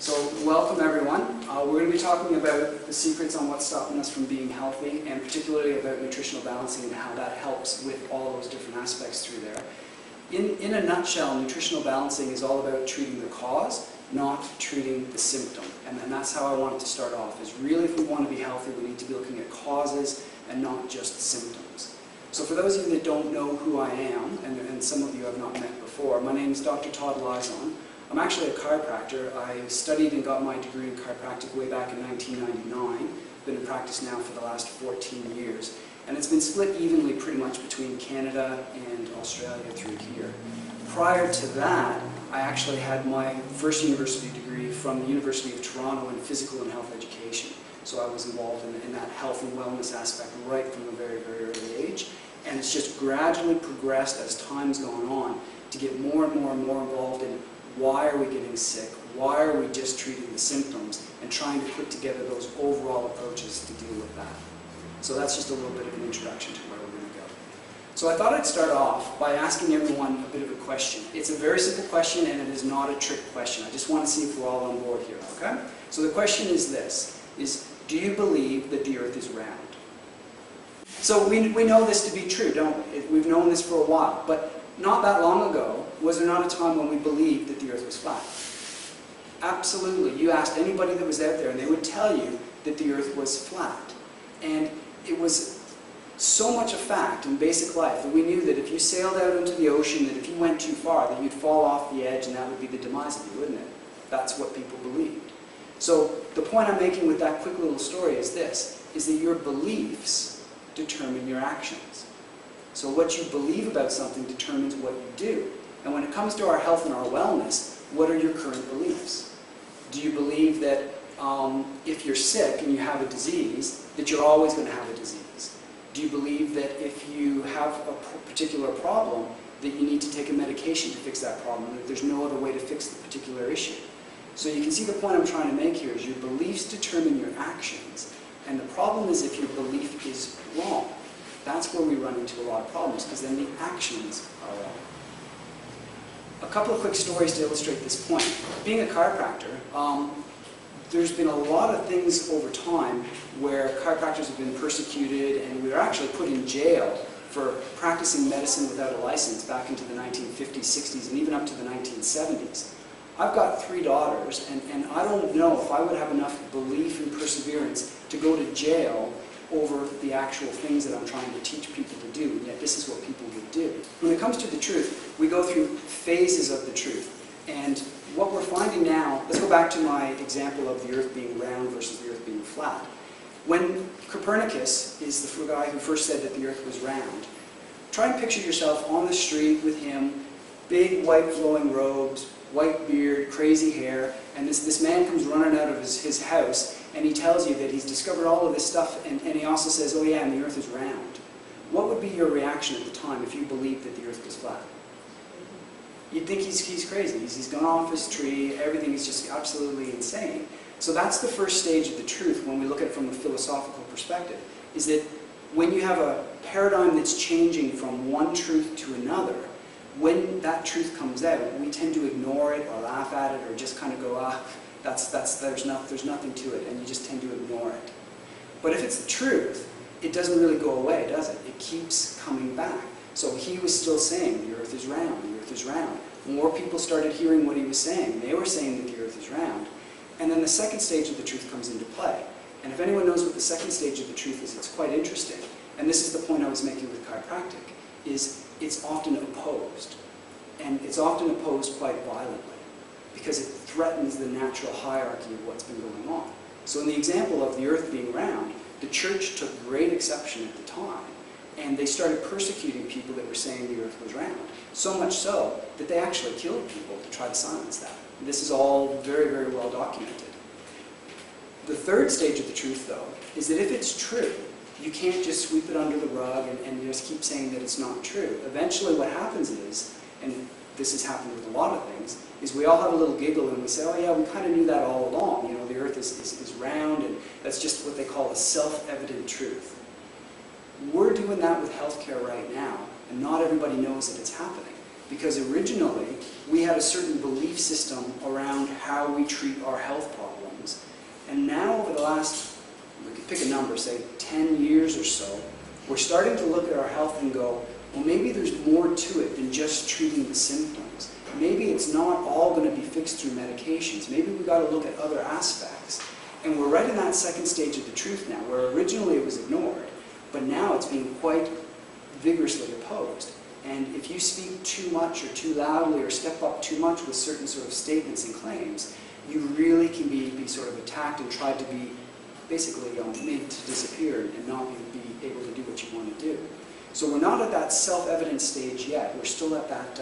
So welcome everyone. We're going to be talking about the secrets on what's stopping us from being healthy, and particularly about nutritional balancing and how that helps with all those different aspects through there. In a nutshell, nutritional balancing is all about treating the cause, not treating the symptom. And that's how I wanted to start off, is really if we want to be healthy, we need to be looking at causes and not just symptoms. So for those of you that don't know who I am, and some of you I've not met before, my name is Dr. Todd Lizon. I'm actually a chiropractor. I studied and got my degree in chiropractic way back in 1999. Been in practice now for the last 14 years. And it's been split evenly pretty much between Canada and Australia through here. Prior to that, I actually had my first university degree from the University of Toronto in physical and health education. So I was involved in that health and wellness aspect right from a very, very early age. And it's just gradually progressed as time's gone on to get more and more and more involved in why are we getting sick, why are we just treating the symptoms, and trying to put together those overall approaches to deal with that. So that's just a little bit of an introduction to where we're going to go. So I thought I'd start off by asking everyone a bit of a question. It's a very simple question and it is not a trick question. I just want to see if we're all on board here, okay? So the question is this, do you believe that the earth is round? So we know this to be true, don't we? We've known this for a while, but not that long ago, was there not a time when we believed that the earth was flat? Absolutely. You asked anybody that was out there and they would tell you that the earth was flat. And it was so much a fact in basic life that we knew that if you sailed out into the ocean, that if you went too far, that you'd fall off the edge and that would be the demise of you, wouldn't it? That's what people believed. So the point I'm making with that quick little story is this, is that your beliefs determine your actions. So what you believe about something determines what you do. And when it comes to our health and our wellness, what are your current beliefs? Do you believe that if you're sick and you have a disease, that you're always going to have a disease? Do you believe that if you have a particular problem, that you need to take a medication to fix that problem, that there's no other way to fix the particular issue? So you can see the point I'm trying to make here is your beliefs determine your actions. And the problem is if your belief is wrong. That's where we run into a lot of problems, because then the actions are wrong. A couple of quick stories to illustrate this point. Being a chiropractor, there's been a lot of things over time where chiropractors have been persecuted, and we were actually put in jail for practicing medicine without a license back into the 1950s, 60s, and even up to the 1970s. I've got 3 daughters, and I don't know if I would have enough belief and perseverance to go to jail over the actual things that I'm trying to teach people to do, and yet this is what people would do. When it comes to the truth, we go through phases of the truth. And what we're finding now, let's go back to my example of the earth being round versus the earth being flat. When Copernicus is the guy who first said that the earth was round, try and picture yourself on the street with him, big white flowing robes, white beard, crazy hair, and this man comes running out of his house and he tells you that he's discovered all of this stuff, and he also says, oh yeah, and the earth is round. What would be your reaction at the time if you believed that the earth was flat? You'd think he's crazy, he's gone off his tree, everything is just absolutely insane. So that's the first stage of the truth when we look at it from a philosophical perspective, is that when you have a paradigm that's changing from one truth to another, when that truth comes out, we tend to ignore it or laugh at it or just kind of go, there's nothing to it, and you just tend to ignore it. But if it's the truth, it doesn't really go away, does it? It keeps coming back. So he was still saying the earth is round, the earth is round. More people started hearing what he was saying. They were saying that the earth is round. And then the second stage of the truth comes into play. And if anyone knows what the second stage of the truth is, it's quite interesting. And this is the point I was making with chiropractic, is it's often opposed. And it's often opposed quite violently, because it threatens the natural hierarchy of what's been going on. So in the example of the earth being round, the church took great exception at the time, and they started persecuting people that were saying the earth was round. So much so that they actually killed people to try to silence that. This is all very, very well documented. The third stage of the truth, though, is that if it's true, you can't just sweep it under the rug and just keep saying that it's not true. Eventually what happens is, and this has happened with a lot of things, is we all have a little giggle and we say, oh yeah, we kind of knew that all along. You know, the earth is round, and that's just what they call a self-evident truth. We're doing that with healthcare right now, and not everybody knows that it's happening. Because originally, we had a certain belief system around how we treat our health problems. And now over the last, we could pick a number, say 10 years or so, we're starting to look at our health and go, well, maybe there's more to it than just treating the symptoms. Maybe it's not all going to be fixed through medications. Maybe we've got to look at other aspects. And we're right in that second stage of the truth now, where originally it was ignored, but now it's being quite vigorously opposed. And if you speak too much or too loudly or step up too much with certain sort of statements and claims, you really can be sort of attacked and tried to be basically made to disappear and not be able to do what you want to do. So we're not at that self-evident stage yet. We're still at that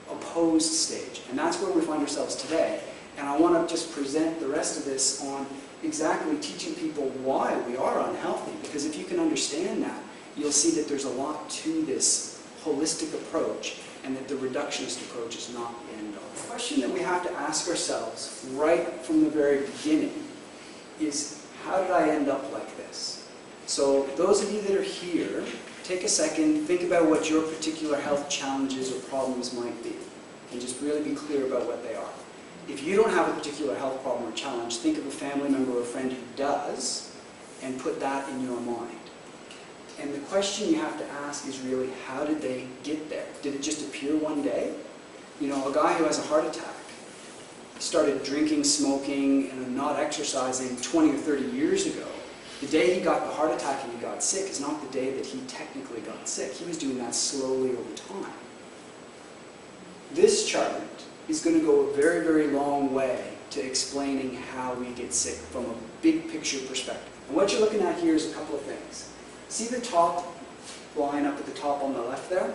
opposed stage. And that's where we find ourselves today. And I want to just present the rest of this on exactly teaching people why we are unhealthy. Because if you can understand that, you'll see that there's a lot to this holistic approach, and that the reductionist approach is not the end all. The question that we have to ask ourselves right from the very beginning is, how did I end up like this? So those of you that are here, take a second, think about what your particular health challenges or problems might be, and just really be clear about what they are. If you don't have a particular health problem or challenge, think of a family member or a friend who does, and put that in your mind. And the question you have to ask is really, how did they get there? Did it just appear one day? You know, a guy who has a heart attack started drinking, smoking, and not exercising 20 or 30 years ago. The day he got the heart attack and he got sick is not the day that he technically got sick. He was doing that slowly over time. This chart is going to go a very, very long way to explaining how we get sick from a big picture perspective. And what you're looking at here is a couple of things. See the top line up at the top on the left there?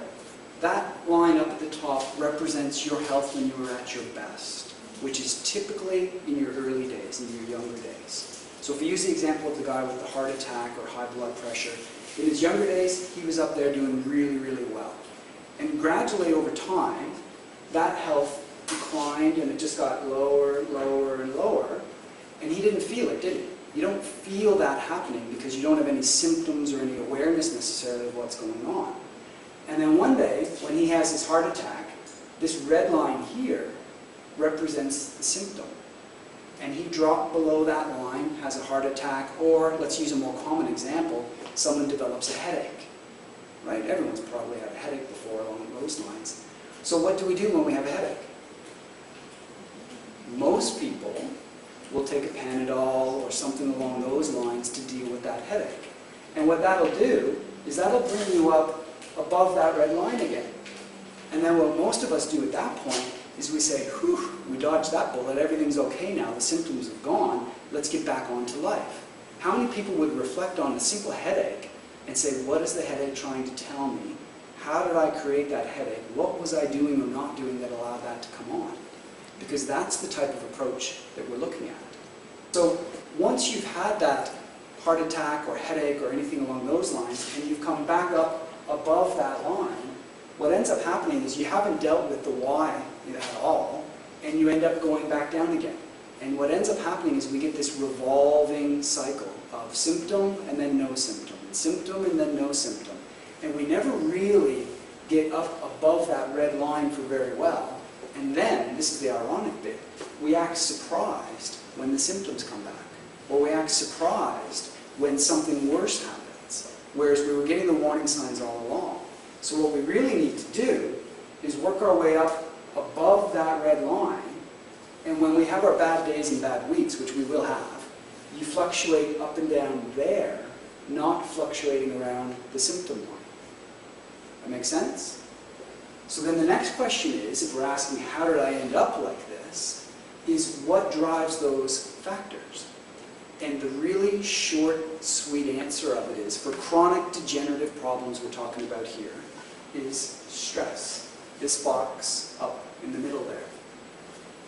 That line up at the top represents your health when you were at your best, which is typically in your early days, in your younger days. So if we use the example of the guy with the heart attack or high blood pressure, in his younger days, he was up there doing really, really well. And gradually over time, that health declined and it just got lower, lower, and lower. And he didn't feel it, did he? You don't feel that happening because you don't have any symptoms or any awareness necessarily of what's going on. And then one day, when he has his heart attack, this red line here represents the symptom. And he dropped below that line, has a heart attack, or let's use a more common example, someone develops a headache. Right? Everyone's probably had a headache before along those lines. So what do we do when we have a headache? Most people will take a Panadol or something along those lines to deal with that headache. And what that'll do is that'll bring you up above that red line again. And then what most of us do at that point is we say, whew, we dodged that bullet, everything's okay now, the symptoms have gone, let's get back on to life. How many people would reflect on a simple headache and say, what is the headache trying to tell me? How did I create that headache? What was I doing or not doing that allowed that to come on? Because that's the type of approach that we're looking at. So once you've had that heart attack or headache or anything along those lines, and you've come back up above that line, what ends up happening is you haven't dealt with the why at all, and you end up going back down again. And what ends up happening is we get this revolving cycle of symptom and then no symptom, symptom and then no symptom. And we never really get up above that red line for very well. And then, this is the ironic bit, we act surprised when the symptoms come back. Or we act surprised when something worse happens. Whereas we were getting the warning signs all along. So what we really need to do is work our way up above that red line. And when we have our bad days and bad weeks, which we will have, you fluctuate up and down there, not fluctuating around the symptom line. That make sense? So then the next question is, if we're asking how did I end up like this, is what drives those factors? And the really short, sweet answer of it is, for chronic degenerative problems we're talking about here, is stress. This box up in the middle there.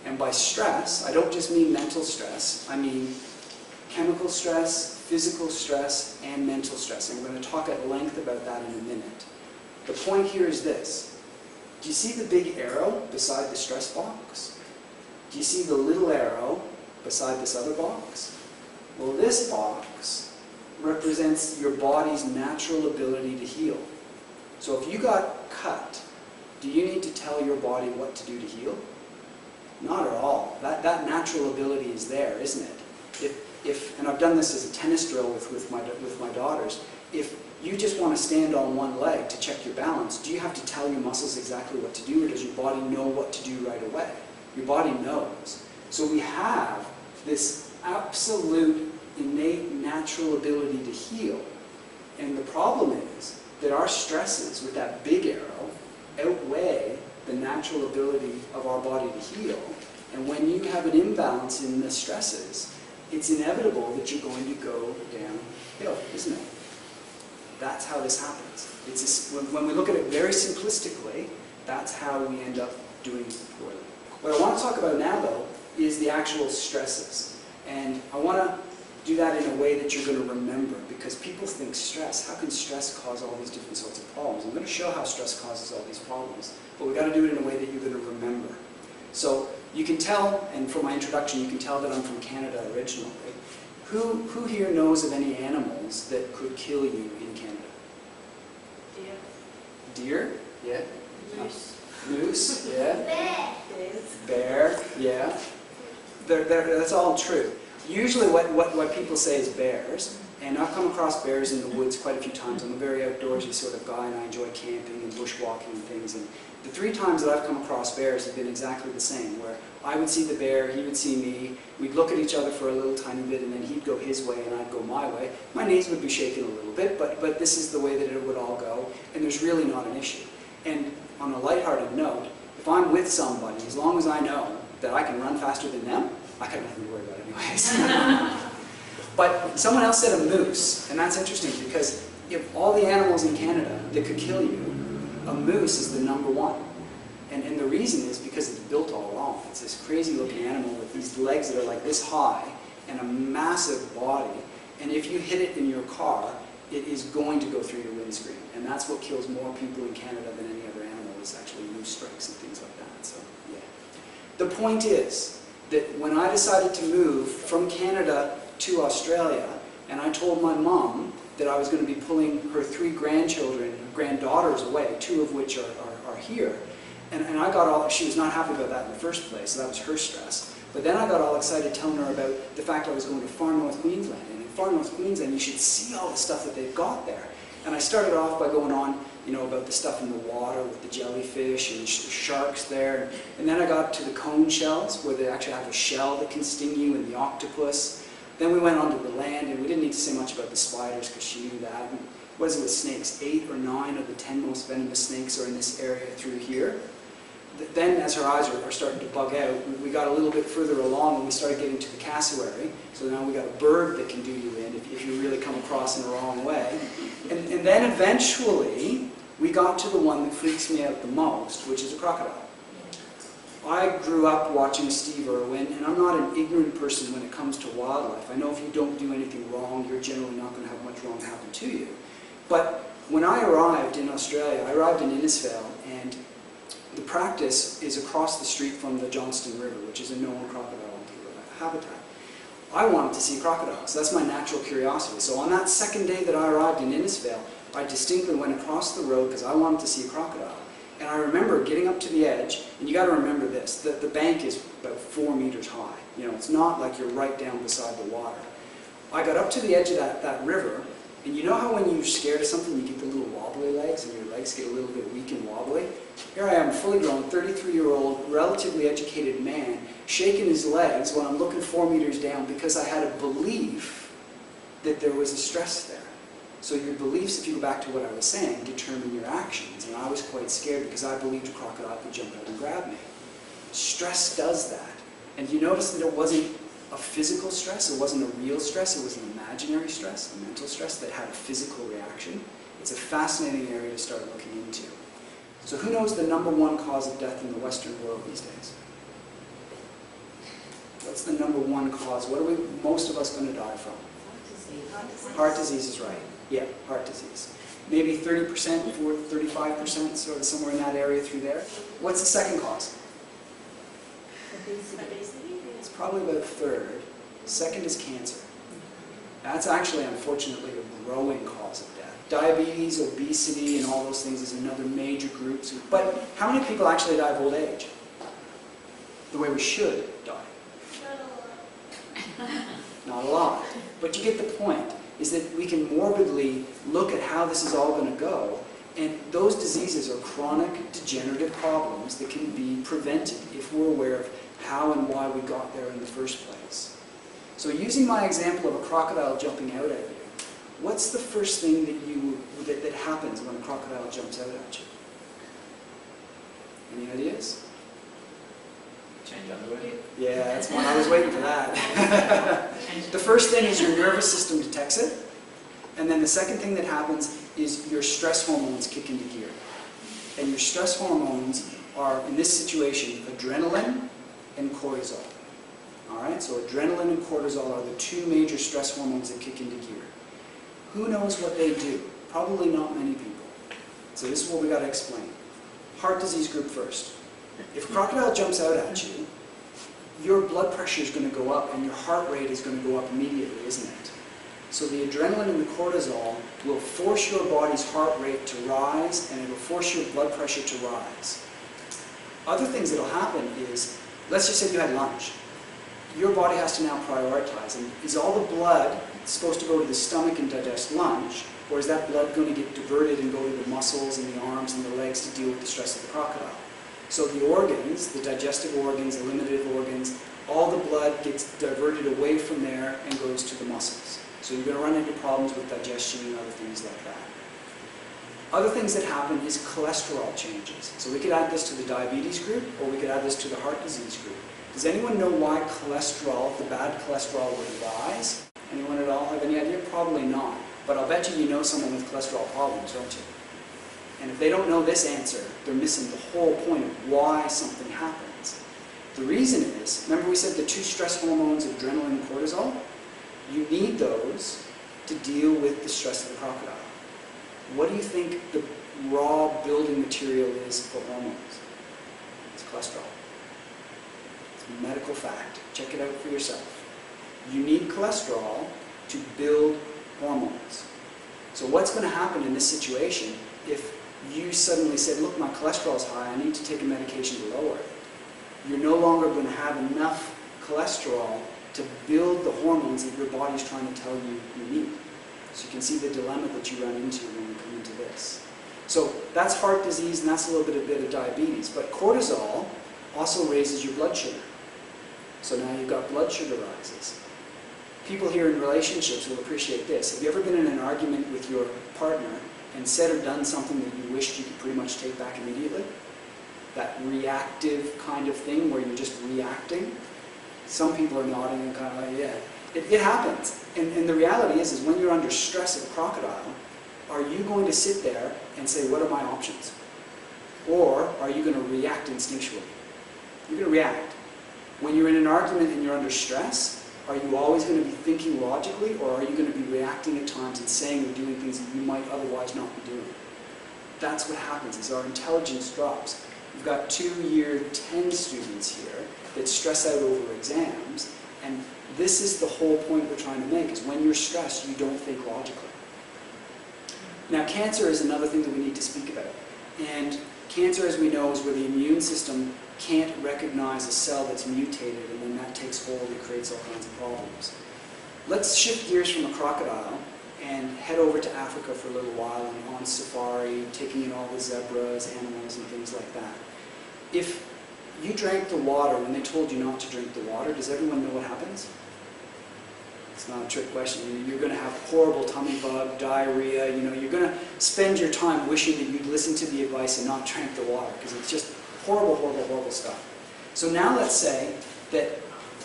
And by stress, I don't just mean mental stress, I mean chemical stress, physical stress, and mental stress. And we're going to talk at length about that in a minute. The point here is this. Do you see the big arrow beside the stress box? Do you see the little arrow beside this other box? Well, this box represents your body's natural ability to heal. So if you got cut Do you need to tell your body what to do to heal? Not at all. That natural ability is there, isn't it? And I've done this as a tennis drill with my daughters, if you just want to stand on one leg to check your balance, do you have to tell your muscles exactly what to do, or does your body know what to do right away? Your body knows. So we have this absolute, innate, natural ability to heal. And the problem is that our stresses with that big arrow outweigh the natural ability of our body to heal. And when you have an imbalance in the stresses, it's inevitable that you're going to go downhill, isn't it? That's how this happens. When we look at it very simplistically, that's how we end up doing poorly. What I want to talk about now, though, is the actual stresses. And I want to do that in a way that you're going to remember, because people think stress. How can stress cause all these different sorts of problems? I'm going to show how stress causes all these problems, but we've got to do it in a way that you're going to remember. So you can tell, and from my introduction, you can tell that I'm from Canada originally. Who here knows of any animals that could kill you in Canada? Deer? Yeah. Moose. Moose? Yeah. Bear. Bear? Yeah. That's all true. Usually what people say is bears, and I've come across bears in the woods quite a few times. I'm a very outdoorsy sort of guy, and I enjoy camping and bushwalking and things. And the 3 times that I've come across bears have been exactly the same, where I would see the bear, he would see me, we'd look at each other for a little tiny bit, and then he'd go his way and I'd go my way. My knees would be shaking a little bit, but this is the way that it would all go, and there's really not an issue. And on a lighthearted note, if I'm with somebody, as long as I know that I can run faster than them, I got nothing to worry about anyways. But someone else said a moose, and that's interesting because if all the animals in Canada that could kill you, a moose is the #1. And the reason is because it's built all wrong. It's this crazy looking animal with these legs that are like this high and a massive body. And if you hit it in your car, it is going to go through your windscreen. And that's what kills more people in Canada than any other animal, is actually moose strikes and things like that. So, yeah. The point is that when I decided to move from Canada to Australia, and I told my mom that I was going to be pulling her 3 granddaughters away, 2 of which are here. And I got all, she was not happy about that in the first place, so that was her stress. But then I got all excited telling her about the fact I was going to Far North Queensland. And in Far North Queensland, you should see all the stuff that they've got there. And I started off by going on, about the stuff in the water with the jellyfish and sharks there. And then I got to the cone shells, where they actually have a shell that can sting you, and the octopus. Then we went onto the land, and we didn't need to say much about the spiders, because she knew that. And what is it with snakes? 8 or 9 of the 10 most venomous snakes are in this area through here. Then, as her eyes are starting to bug out, we got a little bit further along and we started getting to the cassowary. So now we got a bird that can do you in if you really come across in the wrong way. And then eventually, we got to the one that freaks me out the most, which is a crocodile. I grew up watching Steve Irwin, and I'm not an ignorant person when it comes to wildlife. I know if you don't do anything wrong, you're generally not going to have much wrong happen to you. But when I arrived in Australia, I arrived in Innisfail, and the practice is across the street from the Johnston River, which is a known crocodile habitat. I wanted to see crocodiles. So that's my natural curiosity. So on that second day that I arrived in Innisfail, I distinctly went across the road because I wanted to see a crocodile. And I remember getting up to the edge, and you got to remember this, the bank is about 4 meters high. It's not like you're right down beside the water. I got up to the edge of that river, and you know how when you're scared of something, you get the little wobbly legs, and your legs get a little bit weak and wobbly? Here I am, fully grown, 33-year-old, relatively educated man, shaking his legs while I'm looking 4 meters down because I had a belief that there was a stress there. So your beliefs, if you go back to what I was saying, determine your actions. And I was quite scared because I believed a crocodile could jump out and grab me. Stress does that. And you notice that it wasn't a physical stress, it wasn't a real stress, it was an imaginary stress, a mental stress that had a physical reaction. It's a fascinating area to start looking into. So who knows the #1 cause of death in the Western world these days? What's the #1 cause? What are most of us going to die from? Heart disease is right. Yeah, heart disease. Maybe 30%, 35%, sort of somewhere in that area through there. What's the second cause? Obesity. It's probably about a third. Second is cancer. That's actually, unfortunately, a growing cause of death. Diabetes, obesity, and all those things is another major group. But how many people actually die of old age? The way we should die. Not a lot. But you get the point, is that we can morbidly look at how this is all going to go, and those diseases are chronic degenerative problems that can be prevented if we're aware of how and why we got there in the first place. So using my example of a crocodile jumping out at you, what's the first thing that happens when a crocodile jumps out at you? Any ideas? Change underwear? Yeah, that's one. I was waiting for that. The first thing is your nervous system detects it, and then the second thing that happens is your stress hormones kick into gear. And your stress hormones are, in this situation, adrenaline and cortisol. Alright, so adrenaline and cortisol are the two major stress hormones that kick into gear. Who knows what they do? Probably not many people. So this is what we got to explain. Heart disease group first. If a crocodile jumps out at you, your blood pressure is going to go up and your heart rate is going to go up immediately, isn't it? So the adrenaline and the cortisol will force your body's heart rate to rise, and it will force your blood pressure to rise. Other things that will happen is, let's just say you had lunch. Your body has to now prioritize. And is all the blood supposed to go to the stomach and digest lunch, or is that blood going to get diverted and go to the muscles and the arms and the legs to deal with the stress of the crocodile? So the organs, the digestive organs, the eliminative organs, all the blood gets diverted away from there and goes to the muscles. So you're going to run into problems with digestion and other things like that. Other things that happen is cholesterol changes. So we could add this to the diabetes group, or we could add this to the heart disease group. Does anyone know why cholesterol, the bad cholesterol, would rise? Anyone at all have any idea? Probably not. But I'll bet you know someone with cholesterol problems, don't you? And if they don't know this answer, they're missing the whole point of why something happens. The reason is, remember we said the two stress hormones, adrenaline and cortisol? You need those to deal with the stress of the crocodile. What do you think the raw building material is for hormones? It's cholesterol. It's a medical fact. Check it out for yourself. You need cholesterol to build hormones. So what's going to happen in this situation if you suddenly said, look, my cholesterol is high, I need to take a medication to lower it? You're no longer going to have enough cholesterol to build the hormones that your body's trying to tell you you need. So you can see the dilemma that you run into when you come into this. So that's heart disease, and that's a little bit of diabetes. But cortisol also raises your blood sugar. So now you've got blood sugar rises. People here in relationships will appreciate this. Have you ever been in an argument with your partner and said or done something that you wished you could pretty much take back immediately? That reactive kind of thing where you're just reacting? Some people are nodding and kind of like, yeah. It happens. And the reality is when you're under stress of a crocodile, are you going to sit there and say, what are my options? Or are you going to react instinctually? You're going to react. When you're in an argument and you're under stress, are you always going to be thinking logically, or are you going to be reacting at times and saying or doing things that you might otherwise not be doing? That's what happens, is our intelligence drops. We've got 2-year 10 students here that stress out over exams, and this is the whole point we're trying to make, is when you're stressed, you don't think logically. Now, cancer is another thing that we need to speak about. And cancer, as we know, is where the immune system can't recognize a cell that's mutated, and when that takes hold, it creates all kinds of problems. Let's shift gears from a crocodile and head over to Africa for a little while and on safari, taking in all the zebras, animals, and things like that. If you drank the water when they told you not to drink the water, does everyone know what happens? It's not a trick question. You're going to have horrible tummy bug, diarrhea. You're going to spend your time wishing that you'd listened to the advice and not drank the water, because it's just horrible, horrible, horrible stuff. So now let's say that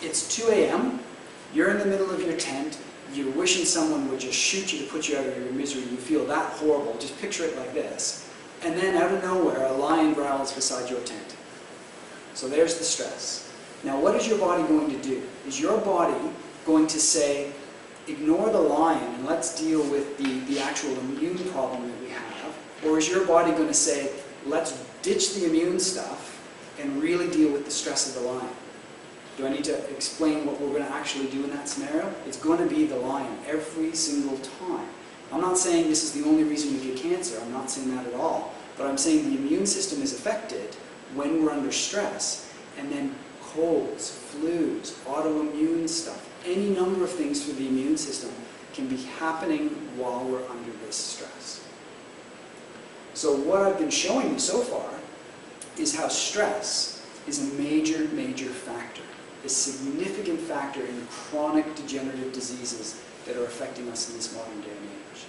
it's 2 a.m., you're in the middle of your tent, you're wishing someone would just shoot you to put you out of your misery, you feel that horrible, just picture it like this. And then out of nowhere, a lion growls beside your tent. So there's the stress. Now what is your body going to do? Is your body going to say, ignore the lion and let's deal with the actual immune problem that we have? Or is your body going to say, let's ditch the immune stuff and really deal with the stress of the lion? Do I need to explain what we're going to actually do in that scenario? It's going to be the lion every single time. I'm not saying this is the only reason we get cancer. I'm not saying that at all. But I'm saying the immune system is affected when we're under stress, and then colds, flus, autoimmune stuff, any number of things through the immune system can be happening while we're under this stress. So what I've been showing you so far is how stress is a major, major factor, a significant factor in chronic degenerative diseases that are affecting us in this modern day and age.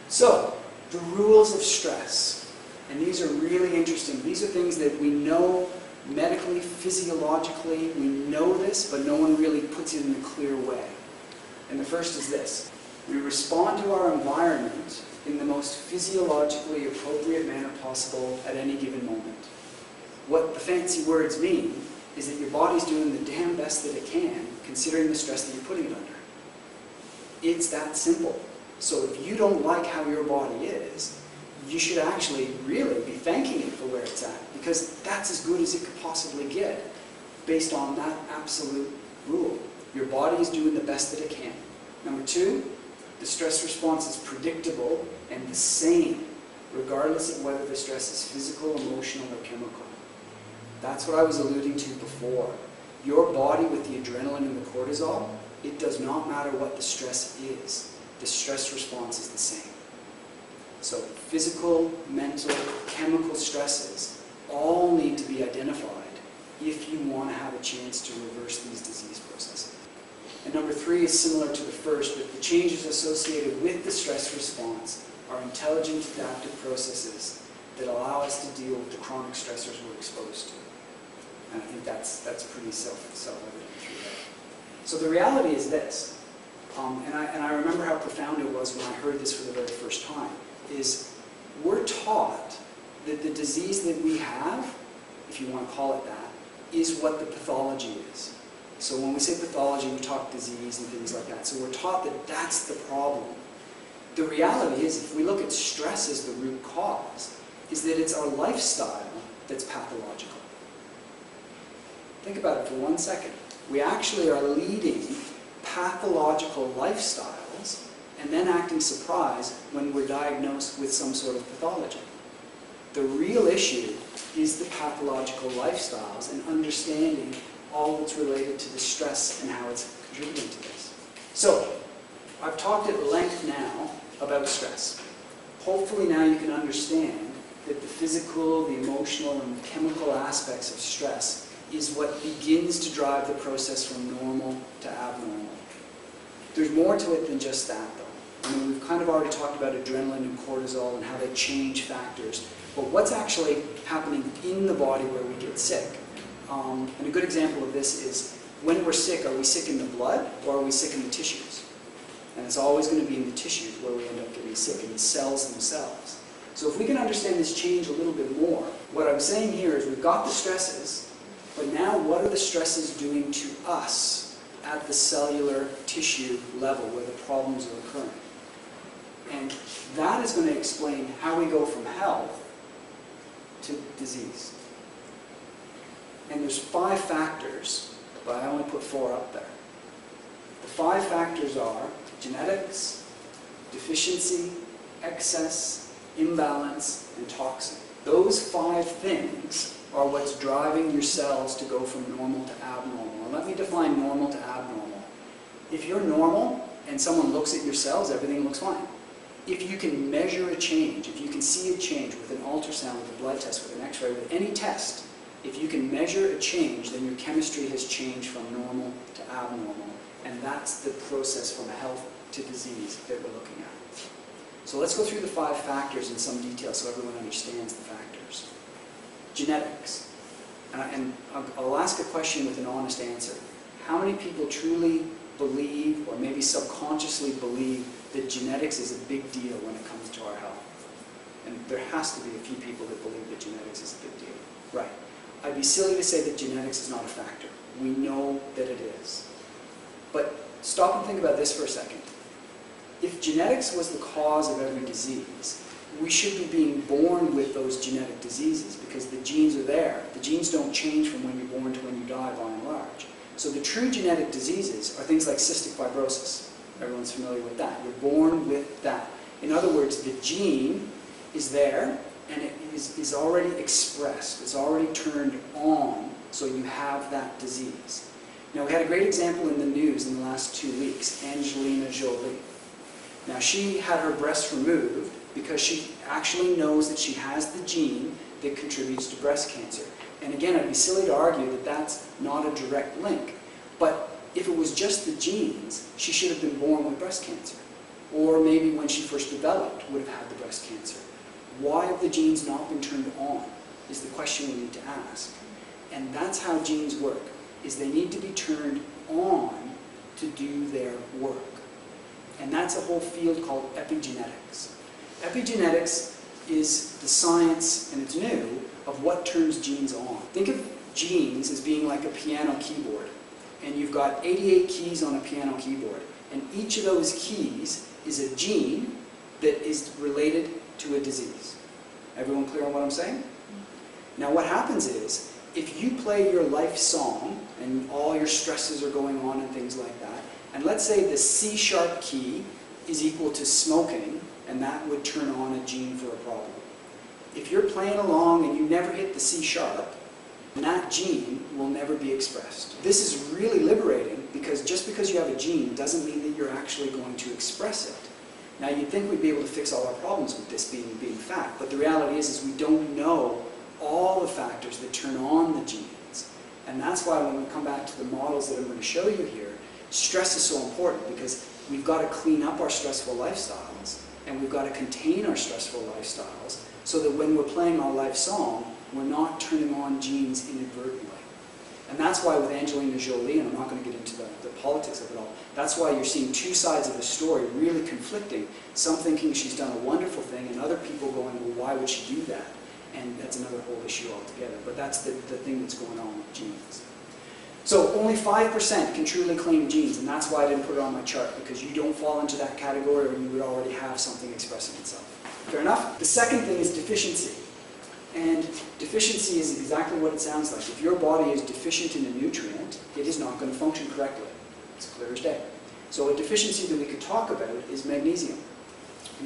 So, the rules of stress, and these are really interesting. These are things that we know medically, physiologically, we know this, but no one really puts it in a clear way. And the first is this: we respond to our environment in the most physiologically appropriate manner possible at any given moment. What the fancy words mean is that your body's doing the damn best that it can, considering the stress that you're putting it under. It's that simple. So if you don't like how your body is, you should actually really be thanking it for where it's at, because that's as good as it could possibly get based on that absolute rule. Your body is doing the best that it can. Number two, the stress response is predictable and the same, regardless of whether the stress is physical, emotional, or chemical. That's what I was alluding to before. Your body with the adrenaline and the cortisol, it does not matter what the stress is. The stress response is the same. So physical, mental, chemical stresses all need to be identified if you want to have a chance to reverse these disease processes. And number three is similar to the first, but the changes associated with the stress response are intelligent adaptive processes that allow us to deal with the chronic stressors we're exposed to. And I think that's pretty self-evident through that. So the reality is this, and I remember how profound it was when I heard this for the very first time, is we're taught that the disease that we have, if you want to call it that, is what the pathology is. So when we say pathology, we talk disease and things like that. So we're taught that that's the problem. The reality is, if we look at stress as the root cause, is that it's our lifestyle that's pathological. Think about it for 1 second. We actually are leading pathological lifestyles and then acting surprised when we're diagnosed with some sort of pathology. The real issue is the pathological lifestyles and understanding all that's related to the stress and how it's contributing to this. So, I've talked at length now about stress. Hopefully now you can understand that the physical, the emotional, and the chemical aspects of stress is what begins to drive the process from normal to abnormal. There's more to it than just that, though. I mean, we've kind of already talked about adrenaline and cortisol and how they change factors. But what's actually happening in the body where we get sick? And a good example of this is, when we're sick, are we sick in the blood or are we sick in the tissues? And it's always going to be in the tissues where we end up getting sick, in the cells themselves. So if we can understand this change a little bit more, what I'm saying here is we've got the stresses, but now what are the stresses doing to us at the cellular tissue level where the problems are occurring? And that is going to explain how we go from health to disease. And there's 5 factors, but I only put 4 up there. The 5 factors are genetics, deficiency, excess, imbalance, and toxin. Those 5 things are what's driving your cells to go from normal to abnormal. And let me define normal to abnormal. If you're normal and someone looks at your cells, everything looks fine. If you can measure a change, if you can see a change with an ultrasound, with a blood test, with an x-ray, with any test, if you can measure a change, then your chemistry has changed from normal to abnormal. And that's the process from health to disease that we're looking at. So let's go through the 5 factors in some detail so everyone understands the factors. Genetics. And I'll ask a question with an honest answer. How many people truly believe, or maybe subconsciously believe, that genetics is a big deal when it comes to our health? And there has to be a few people that believe that genetics is a big deal. Right. I'd be silly to say that genetics is not a factor. We know that it is. But stop and think about this for a second. If genetics was the cause of every disease, we should be being born with those genetic diseases because the genes are there. The genes don't change from when you're born to when you die, by and large. So the true genetic diseases are things like cystic fibrosis. Everyone's familiar with that. You're born with that. In other words, the gene is there and it is already expressed. It's already turned on, so you have that disease. Now, we had a great example in the news in the last 2 weeks, Angelina Jolie. Now, she had her breast removed because she actually knows that she has the gene that contributes to breast cancer. And again, I'd be silly to argue that that's not a direct link. But if it was just the genes, she should have been born with breast cancer. Or maybe when she first developed, would have had the breast cancer. Why have the genes not been turned on, is the question we need to ask. And that's how genes work, is they need to be turned on to do their work. And that's a whole field called epigenetics. Epigenetics is the science, and it's new, of what turns genes on. Think of genes as being like a piano keyboard. And you've got 88 keys on a piano keyboard. And each of those keys is a gene that is related to a disease. Everyone clear on what I'm saying? Now what happens is, if you play your life song, and all your stresses are going on and things like that, and let's say the C-sharp key is equal to smoking, and that would turn on a gene for a problem. If you're playing along and you never hit the C-sharp, that gene will never be expressed. This is really liberating, because just because you have a gene doesn't mean that you're actually going to express it. Now you'd think we'd be able to fix all our problems with this being fact, but the reality is we don't know all the factors that turn on the genes. And that's why when we come back to the models that I'm going to show you here, stress is so important, because we've got to clean up our stressful lifestyles, and we've got to contain our stressful lifestyles, so that when we're playing our life song, we're not turning on genes inadvertently. And that's why with Angelina Jolie, and I'm not going to get into the politics of it all, that's why you're seeing two sides of the story really conflicting. Some thinking she's done a wonderful thing, and other people going, well, why would she do that? And that's another whole issue altogether. But that's the thing that's going on with genes. So only 5% can truly claim genes, and that's why I didn't put it on my chart, because you don't fall into that category, or you would already have something expressing itself. Fair enough? The second thing is deficiency. And deficiency is exactly what it sounds like. If your body is deficient in a nutrient, it is not going to function correctly. It's clear as day. So a deficiency that we could talk about is magnesium.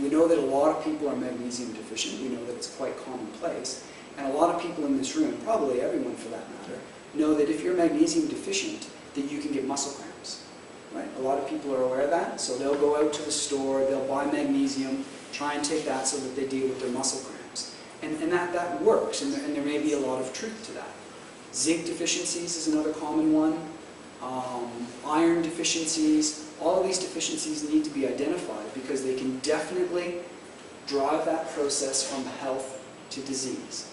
We know that a lot of people are magnesium deficient. We know that it's quite commonplace. And a lot of people in this room, probably everyone for that matter, know that if you're magnesium deficient, that you can get muscle cramps. Right? A lot of people are aware of that, so they'll go out to the store, they'll buy magnesium, try and take that so that they deal with their muscle cramps. And that works, and there may be a lot of truth to that. Zinc deficiencies is another common one. Iron deficiencies. All of these deficiencies need to be identified, because they can definitely drive that process from health to disease.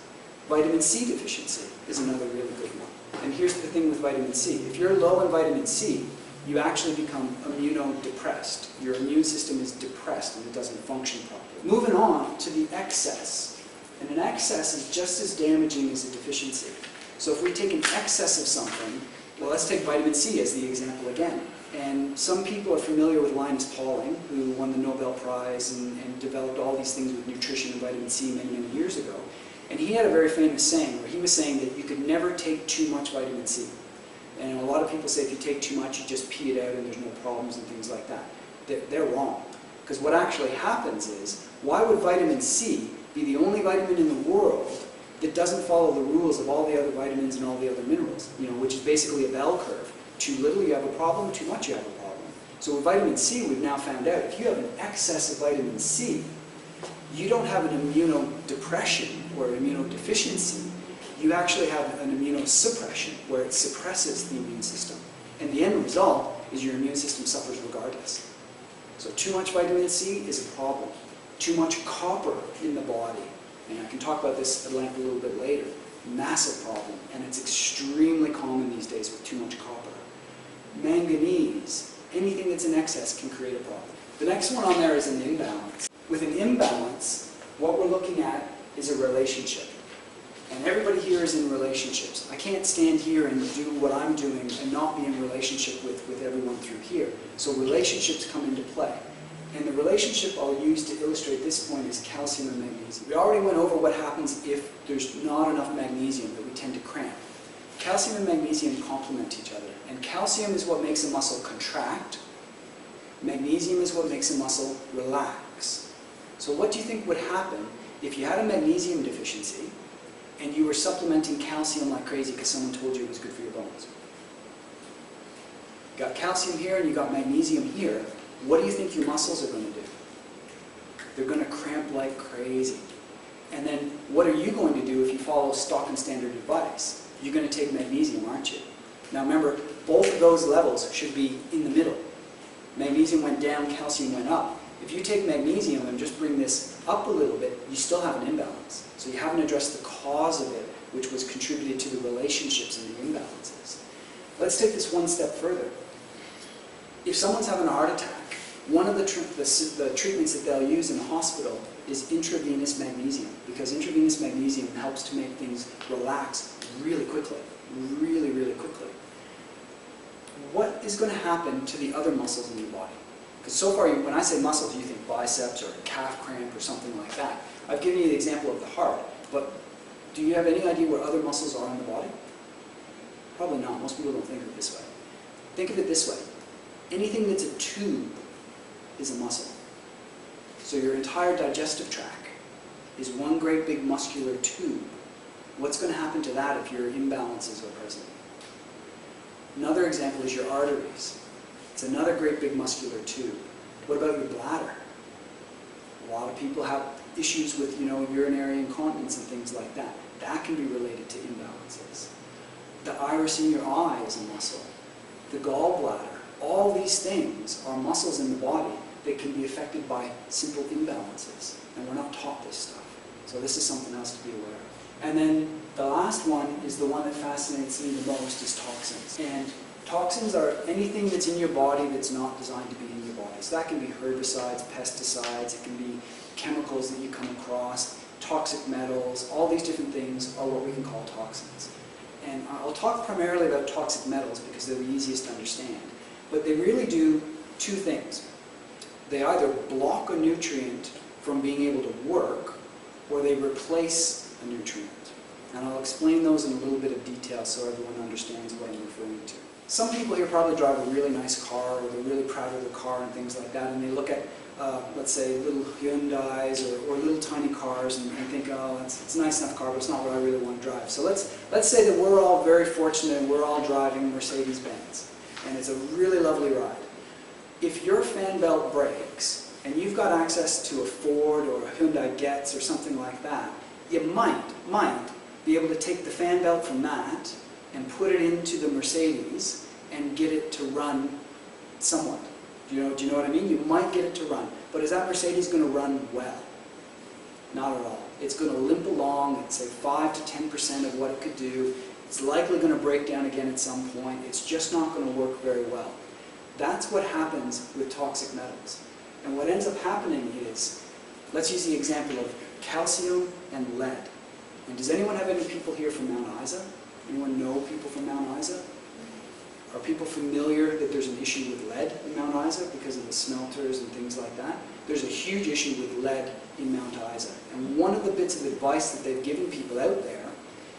Vitamin C deficiency is another really good one. And here's the thing with vitamin C. If you're low in vitamin C, you actually become immunodepressed. Your immune system is depressed and it doesn't function properly. Moving on to the excess. And an excess is just as damaging as a deficiency. So if we take an excess of something, well, let's take vitamin C as the example again. And some people are familiar with Linus Pauling, who won the Nobel Prize and developed all these things with nutrition and vitamin C many, many years ago. And he had a very famous saying where he was saying that you could never take too much vitamin C. And a lot of people say if you take too much, you just pee it out and there's no problems and things like that. They're wrong. Because what actually happens is, why would vitamin C be the only vitamin in the world that doesn't follow the rules of all the other vitamins and all the other minerals, which is basically a bell curve? Too little, you have a problem. Too much, you have a problem. So with vitamin C, we've now found out, if you have an excess of vitamin C, you don't have an immunodepression or immunodeficiency. You actually have an immunosuppression, where it suppresses the immune system. And the end result is your immune system suffers regardless. So too much vitamin C is a problem. Too much copper in the body, and I can talk about this at length a little bit later, massive problem, and it's extremely common these days with too much copper. Manganese, anything that's in excess can create a problem. The next one on there is an imbalance. With an imbalance, what we're looking at is a relationship. And everybody here is in relationships. I can't stand here and do what I'm doing and not be in relationship with everyone through here. So relationships come into play. And the relationship I'll use to illustrate this point is calcium and magnesium. We already went over what happens if there's not enough magnesium, that we tend to cramp. calcium and magnesium complement each other. And calcium is what makes a muscle contract. Magnesium is what makes a muscle relax. So what do you think would happen if you had a magnesium deficiency and you were supplementing calcium like crazy because someone told you it was good for your bones? You got calcium here and you got magnesium here. What do you think your muscles are going to do? They're going to cramp like crazy. And then what are you going to do if you follow stock and standard advice? You're going to take magnesium, aren't you? Now remember, both of those levels should be in the middle. Magnesium went down, calcium went up. If you take magnesium and just bring this up a little bit, you still have an imbalance. So you haven't addressed the cause of it, which was contributed to the relationships and the imbalances. Let's take this one step further. If someone's having a heart attack, one of the treatments that they'll use in the hospital is intravenous magnesium, because intravenous magnesium helps to make things relax really quickly, really, really quickly. What is going to happen to the other muscles in your body? Because so far, when I say muscles, you think biceps or calf cramp or something like that. I've given you the example of the heart, but do you have any idea where other muscles are in the body? Probably not. Most people don't think of it this way. Think of it this way. Anything that's a tube is a muscle. So your entire digestive tract is one great big muscular tube. What's going to happen to that if your imbalances are present? Another example is your arteries. It's another great big muscular tube. What about your bladder? A lot of people have issues with, urinary incontinence and things like that. That can be related to imbalances. The iris in your eye is a muscle. The gallbladder. All these things are muscles in the body that can be affected by simple imbalances. And we're not taught this stuff. So this is something else to be aware of. And then the last one is the one that fascinates me the most, is toxins. And toxins are anything that's in your body that's not designed to be in your body. So that can be herbicides, pesticides, it can be chemicals that you come across, toxic metals, all these different things are what we can call toxins. And I'll talk primarily about toxic metals because they're the easiest to understand. But they really do two things. They either block a nutrient from being able to work, or they replace a nutrient. And I'll explain those in a little bit of detail so everyone understands what I'm referring to. Some people here probably drive a really nice car, or they're really proud of their car and things like that, and they look at, let's say, little Hyundais or little tiny cars and think, oh, it's a nice enough car, but it's not what I really want to drive. So let's say that we're all very fortunate and we're all driving Mercedes-Benz, and it's a really lovely ride. If your fan belt breaks, and you've got access to a Ford or a Hyundai Getz or something like that, you might be able to take the fan belt from that and put it into the Mercedes and get it to run somewhat. Do you know what I mean? You might get it to run. But is that Mercedes going to run well? Not at all. It's going to limp along at, say, 5 to 10% of what it could do. It's likely going to break down again at some point. It's just not going to work very well. That's what happens with toxic metals. And what ends up happening is, let's use the example of calcium and lead. And does anyone have any people here from Mount Isa? Anyone know people from Mount Isa? Are people familiar that there's an issue with lead in Mount Isa because of the smelters and things like that? There's a huge issue with lead in Mount Isa. And one of the bits of advice that they've given people out there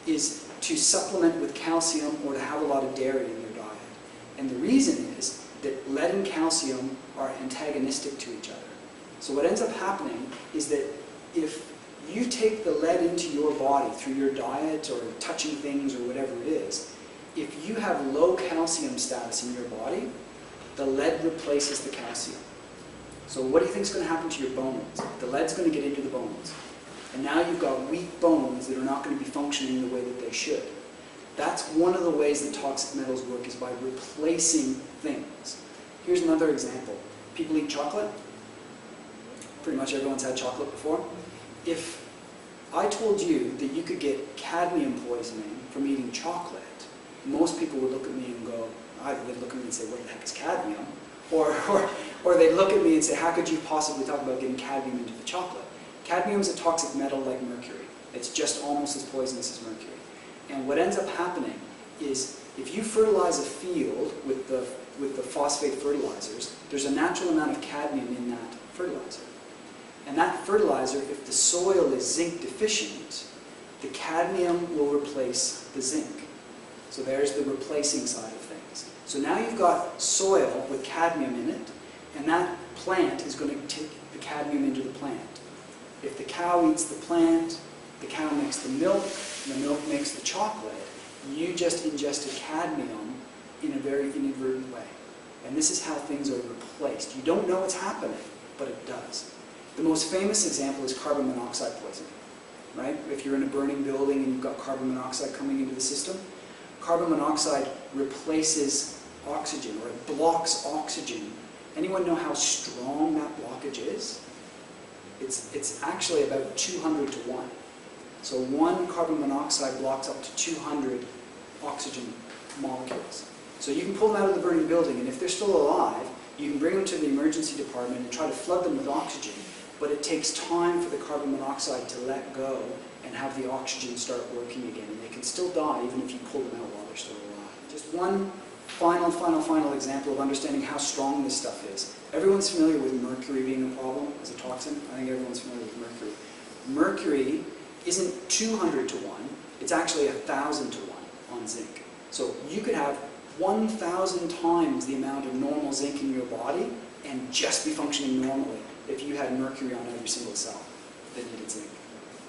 is to supplement with calcium or to have a lot of dairy in their diet. And the reason is that lead and calcium are antagonistic to each other. So what ends up happening is that if you take the lead into your body through your diet or touching things or whatever it is, if you have low calcium status in your body, the lead replaces the calcium. So what do you think is going to happen to your bones? The lead's going to get into the bones. And now you've got weak bones that are not going to be functioning the way that they should. That's one of the ways that toxic metals work, is by replacing things. Here's another example. People eat chocolate. Pretty much everyone's had chocolate before. If I told you that you could get cadmium poisoning from eating chocolate, most people would look at me and go, either they'd look at me and say, what the heck is cadmium? Or they'd look at me and say, how could you possibly talk about getting cadmium into the chocolate? Cadmium is a toxic metal like mercury. It's just almost as poisonous as mercury. And what ends up happening is, if you fertilize a field with the phosphate fertilizers, there's a natural amount of cadmium in that fertilizer. And that fertilizer, if the soil is zinc deficient, the cadmium will replace the zinc. So there's the replacing side of things. So now you've got soil with cadmium in it, and that plant is going to take the cadmium into the plant. If the cow eats the plant, the cow makes the milk makes the chocolate, you just ingested cadmium in a very inadvertent way. And this is how things are replaced. You don't know what's happening, but it does. The most famous example is carbon monoxide poisoning, right? If you're in a burning building and you've got carbon monoxide coming into the system, carbon monoxide replaces oxygen, or it blocks oxygen. Anyone know how strong that blockage is? It's actually about 200 to 1. So one carbon monoxide blocks up to 200 oxygen molecules. So you can pull them out of the burning building, and if they're still alive, you can bring them to the emergency department and try to flood them with oxygen. But it takes time for the carbon monoxide to let go and have the oxygen start working again. And they can still die even if you pull them out while they're still alive. Just one final example of understanding how strong this stuff is. Everyone's familiar with mercury being a problem as a toxin. I think everyone's familiar with mercury. Mercury isn't 200 to 1, it's actually 1,000 to 1 on zinc. So you could have 1,000 times the amount of normal zinc in your body and just be functioning normally if you had mercury on every single cell that needed zinc.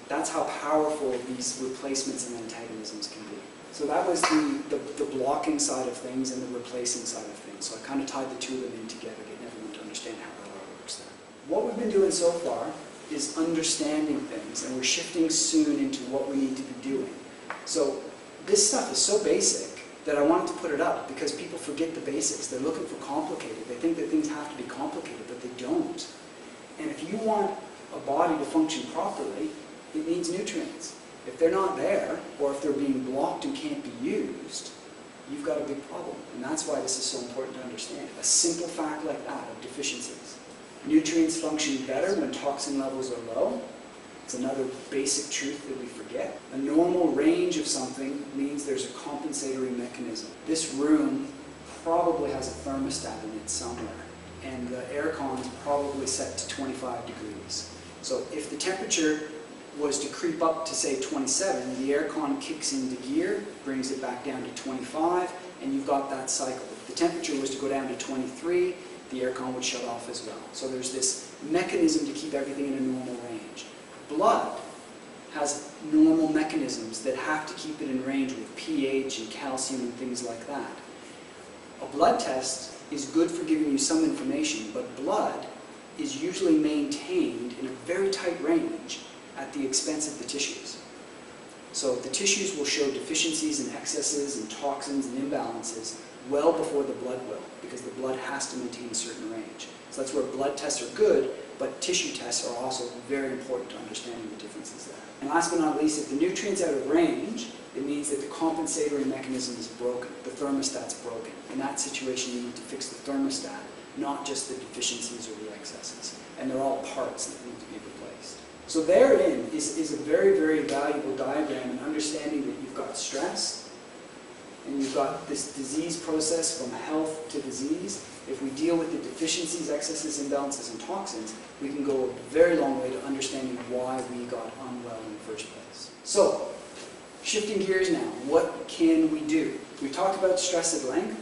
That's how powerful these replacements and antagonisms can be. So that was the blocking side of things and the replacing side of things. So I kind of tied the two of them in together, getting everyone to understand how that all works there. What we've been doing so far is understanding things, and we're shifting soon into what we need to be doing. So this stuff is so basic that I wanted to put it up because people forget the basics. They're looking for complicated. They think that things have to be complicated, but they don't. And if you want a body to function properly, it needs nutrients. If they're not there, or if they're being blocked and can't be used, you've got a big problem. And that's why this is so important to understand. A simple fact like that of deficiencies. Nutrients function better when toxin levels are low. It's another basic truth that we forget. A normal range of something means there's a compensatory mechanism. This room probably has a thermostat in it somewhere, and the aircon is probably set to 25 degrees. So if the temperature was to creep up to, say, 27, the aircon kicks into gear, brings it back down to 25, and you've got that cycle. If the temperature was to go down to 23, the aircon would shut off as well. So there's this mechanism to keep everything in a normal range. Blood has normal mechanisms that have to keep it in range with pH and calcium and things like that. A blood test is good for giving you some information, but blood is usually maintained in a very tight range at the expense of the tissues. So the tissues will show deficiencies and excesses and toxins and imbalances well before the blood will, because the blood has to maintain a certain range. So that's where blood tests are good, but tissue tests are also very important to understanding the differences there. And last but not least, if the nutrient's out of range, it means that the compensatory mechanism is broken, the thermostat's broken. In that situation, you need to fix the thermostat, not just the deficiencies or the excesses. And they're all parts that need to be replaced. So therein is a very, very valuable diagram in understanding that you've got stress, and you've got this disease process from health to disease. If we deal with the deficiencies, excesses, imbalances, and toxins, we can go a very long way to understanding why we got unwell in the first place. So, shifting gears now, what can we do? We talked about stress at length.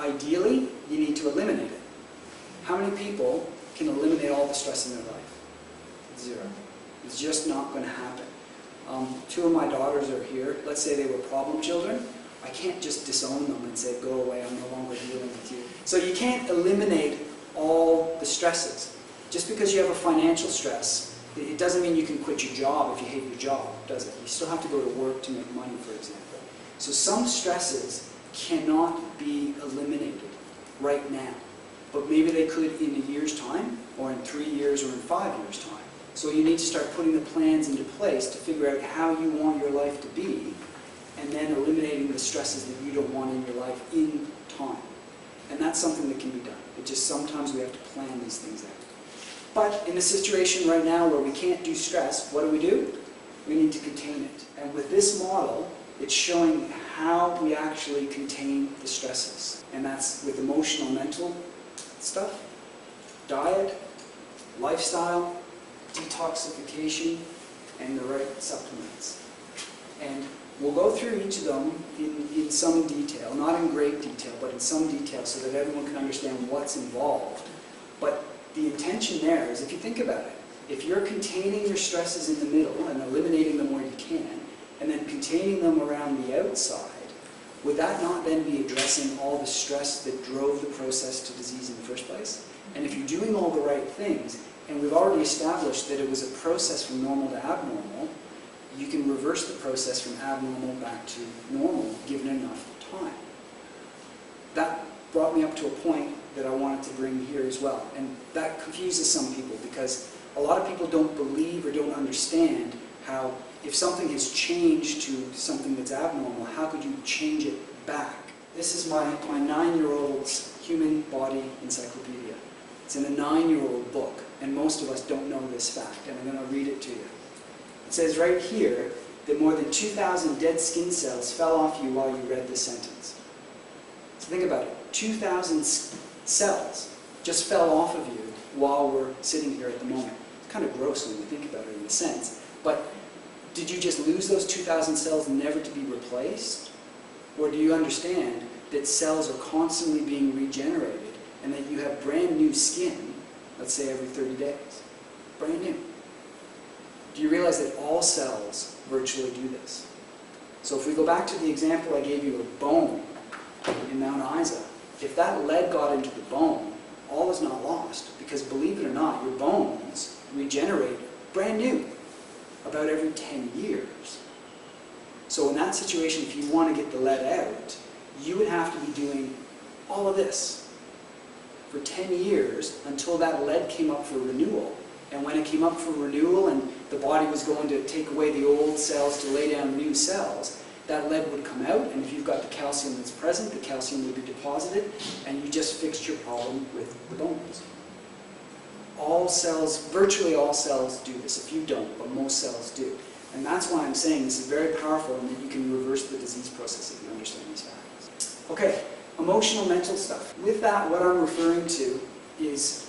Ideally, you need to eliminate it. How many people can eliminate all the stress in their life? 0. It's just not going to happen. 2 of my daughters are here. Let's say they were problem children. I can't just disown them and say, go away, I'm no longer dealing with you. So you can't eliminate all the stresses. Just because you have a financial stress, it doesn't mean you can quit your job if you hate your job, does it? You still have to go to work to make money, for example. So some stresses cannot be eliminated right now. But maybe they could in a year's time, or in 3 years, or in 5 years' time. So you need to start putting the plans into place to figure out how you want your life to be, and then eliminating the stresses that you don't want in your life in time. And that's something that can be done. It just sometimes we have to plan these things out. But in a situation right now where we can't do stress, what do? We need to contain it. And with this model, it's showing how we actually contain the stresses. And that's with emotional, mental stuff, diet, lifestyle, detoxification, and the right supplements. And We'll go through each of them in some detail, not in great detail, but in some detail so that everyone can understand what's involved. But the intention there is, if you think about it, if you're containing your stresses in the middle and eliminating them where you can, and then containing them around the outside, would that not then be addressing all the stress that drove the process to disease in the first place? And if you're doing all the right things, and we've already established that it was a process from normal to abnormal, you can reverse the process from abnormal back to normal, given enough time. That brought me up to a point that I wanted to bring here as well. And that confuses some people, because a lot of people don't believe or don't understand how, if something has changed to something that's abnormal, how could you change it back? This is my 9-year-old's human body encyclopedia. It's in a 9-year-old book, and most of us don't know this fact, and I'm going to read it to you. It says right here that more than 2,000 dead skin cells fell off you while you read this sentence. So think about it. 2,000 cells just fell off of you while we're sitting here at the moment. It's kind of gross when you think about it in a sense. But did you just lose those 2,000 cells never to be replaced? Or do you understand that cells are constantly being regenerated and that you have brand new skin, let's say every 30 days? Brand new. Do you realize that all cells virtually do this? So if we go back to the example I gave you of bone in Mount Isa, if that lead got into the bone, all is not lost, because believe it or not, your bones regenerate brand new about every 10 years. So in that situation, if you want to get the lead out, you would have to be doing all of this for 10 years until that lead came up for renewal. And when it came up for renewal and the body was going to take away the old cells to lay down new cells, that lead would come out, and if you've got the calcium that's present, the calcium would be deposited, and you just fixed your problem with the bones. All cells, virtually all cells do this. A few don't, but most cells do. And that's why I'm saying this is very powerful, and that you can reverse the disease process if you understand these facts. Okay, emotional, mental stuff. With that, what I'm referring to is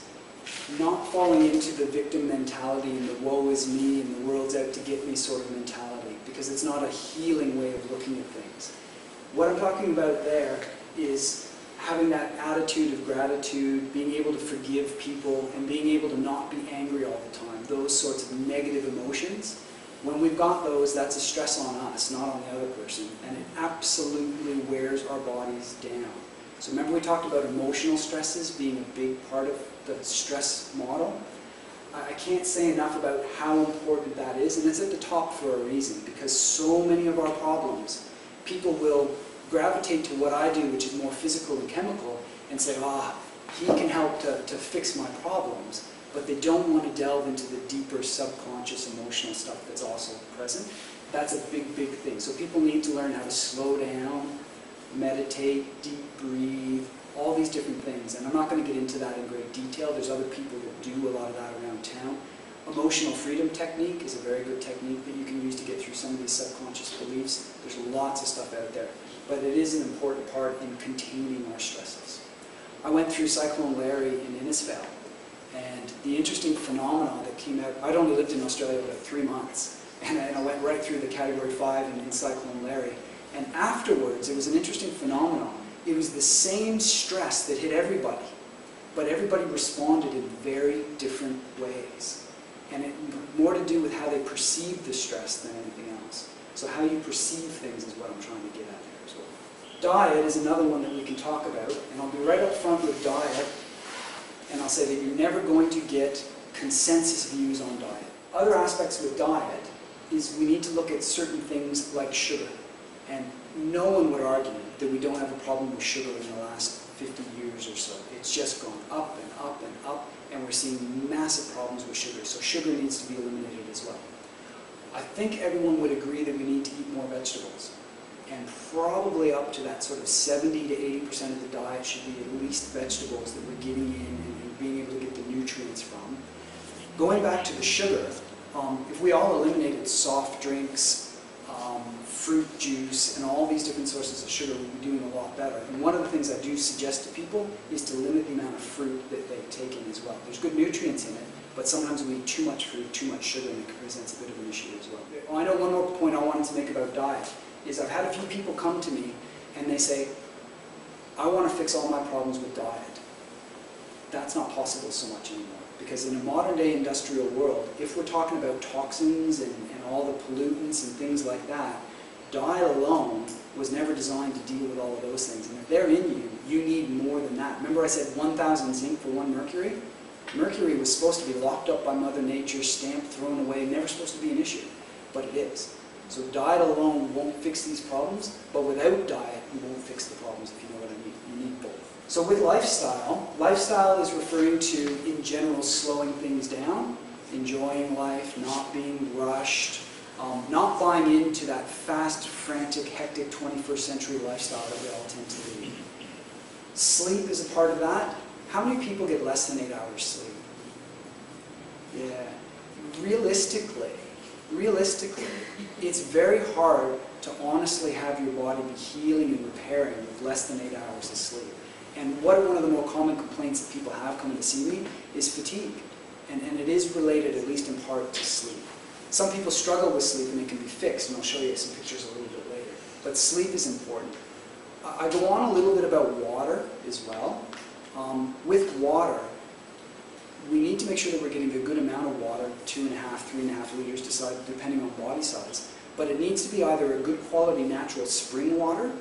not falling into the victim mentality and the woe is me and the world's out to get me sort of mentality, because it's not a healing way of looking at things. What I'm talking about there is having that attitude of gratitude, being able to forgive people, and being able to not be angry all the time, those sorts of negative emotions. When we've got those, that's a stress on us, not on the other person, and it absolutely wears our bodies down. So remember we talked about emotional stresses being a big part of the stress model? I can't say enough about how important that is, and it's at the top for a reason, because so many of our problems, people will gravitate to what I do, which is more physical and chemical, and say, he can help to fix my problems, but they don't want to delve into the deeper subconscious emotional stuff that's also present. That's a big, big thing. So people need to learn how to slow down, meditate, deep breathe, all these different things. And I'm not going to get into that in great detail. There's other people that do a lot of that around town. Emotional freedom technique is a very good technique that you can use to get through some of these subconscious beliefs. There's lots of stuff out there. But it is an important part in containing our stresses. I went through Cyclone Larry in Innisfail, and the interesting phenomenon that came out, I'd only lived in Australia about 3 months, and I went right through the Category 5 in Cyclone Larry. And afterwards, it was an interesting phenomenon. It was the same stress that hit everybody, but everybody responded in very different ways. And it more to do with how they perceived the stress than anything else. So how you perceive things is what I'm trying to get at here as well. Diet is another one that we can talk about, and I'll be right up front with diet, and I'll say that you're never going to get consensus views on diet. Other aspects with diet is we need to look at certain things like sugar. And no one would argue that we don't have a problem with sugar in the last 50 years or so. It's just gone up and up and up, and we're seeing massive problems with sugar. So sugar needs to be eliminated as well. I think everyone would agree that we need to eat more vegetables. And probably up to that sort of 70 to 80% of the diet should be at least vegetables that we're getting in and being able to get the nutrients from. Going back to the sugar, if we all eliminated soft drinks, fruit juice, and all these different sources of sugar, we'd be doing a lot better. And one of the things I do suggest to people is to limit the amount of fruit that they take in as well. There's good nutrients in it, but sometimes we eat too much fruit, too much sugar, and it presents a bit of an issue as well. I know one more point I wanted to make about diet is I've had a few people come to me and they say, I want to fix all my problems with diet. That's not possible so much anymore. Because in a modern day industrial world, if we're talking about toxins and all the pollutants and things like that, diet alone was never designed to deal with all of those things. And if they're in you, you need more than that. Remember I said 1,000 zinc for 1 mercury? Mercury was supposed to be locked up by Mother Nature, stamped, thrown away, never supposed to be an issue. But it is. So diet alone won't fix these problems, but without diet, you won't fix the problems, if you know what I mean. You need both. So with lifestyle, lifestyle is referring to, in general, slowing things down, enjoying life, not being rushed, not buying into that fast, frantic, hectic 21st century lifestyle that we all tend to lead. Sleep is a part of that. How many people get less than 8 hours sleep? Yeah. Realistically, it's very hard to honestly have your body be healing and repairing with less than 8 hours of sleep. And one of the more common complaints that people have coming to see me is fatigue. And it is related, at least in part, to sleep. Some people struggle with sleep and it can be fixed, and I'll show you some pictures a little bit later. But sleep is important. I go on a little bit about water as well. With water, we need to make sure that we're getting a good amount of water, 2.5, 3.5 liters, depending on body size. But it needs to be either a good quality natural spring water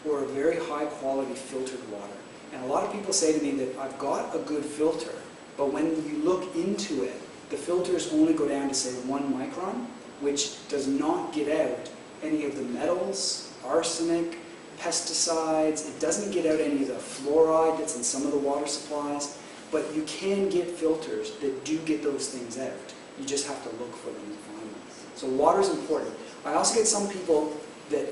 or a very high quality filtered water. And a lot of people say to me that I've got a good filter, but when you look into it, the filters only go down to say 1 micron, which does not get out any of the metals, arsenic, pesticides. It doesn't get out any of the fluoride that's in some of the water supplies. But you can get filters that do get those things out. You just have to look for them and find them. So water is important. I also get some people that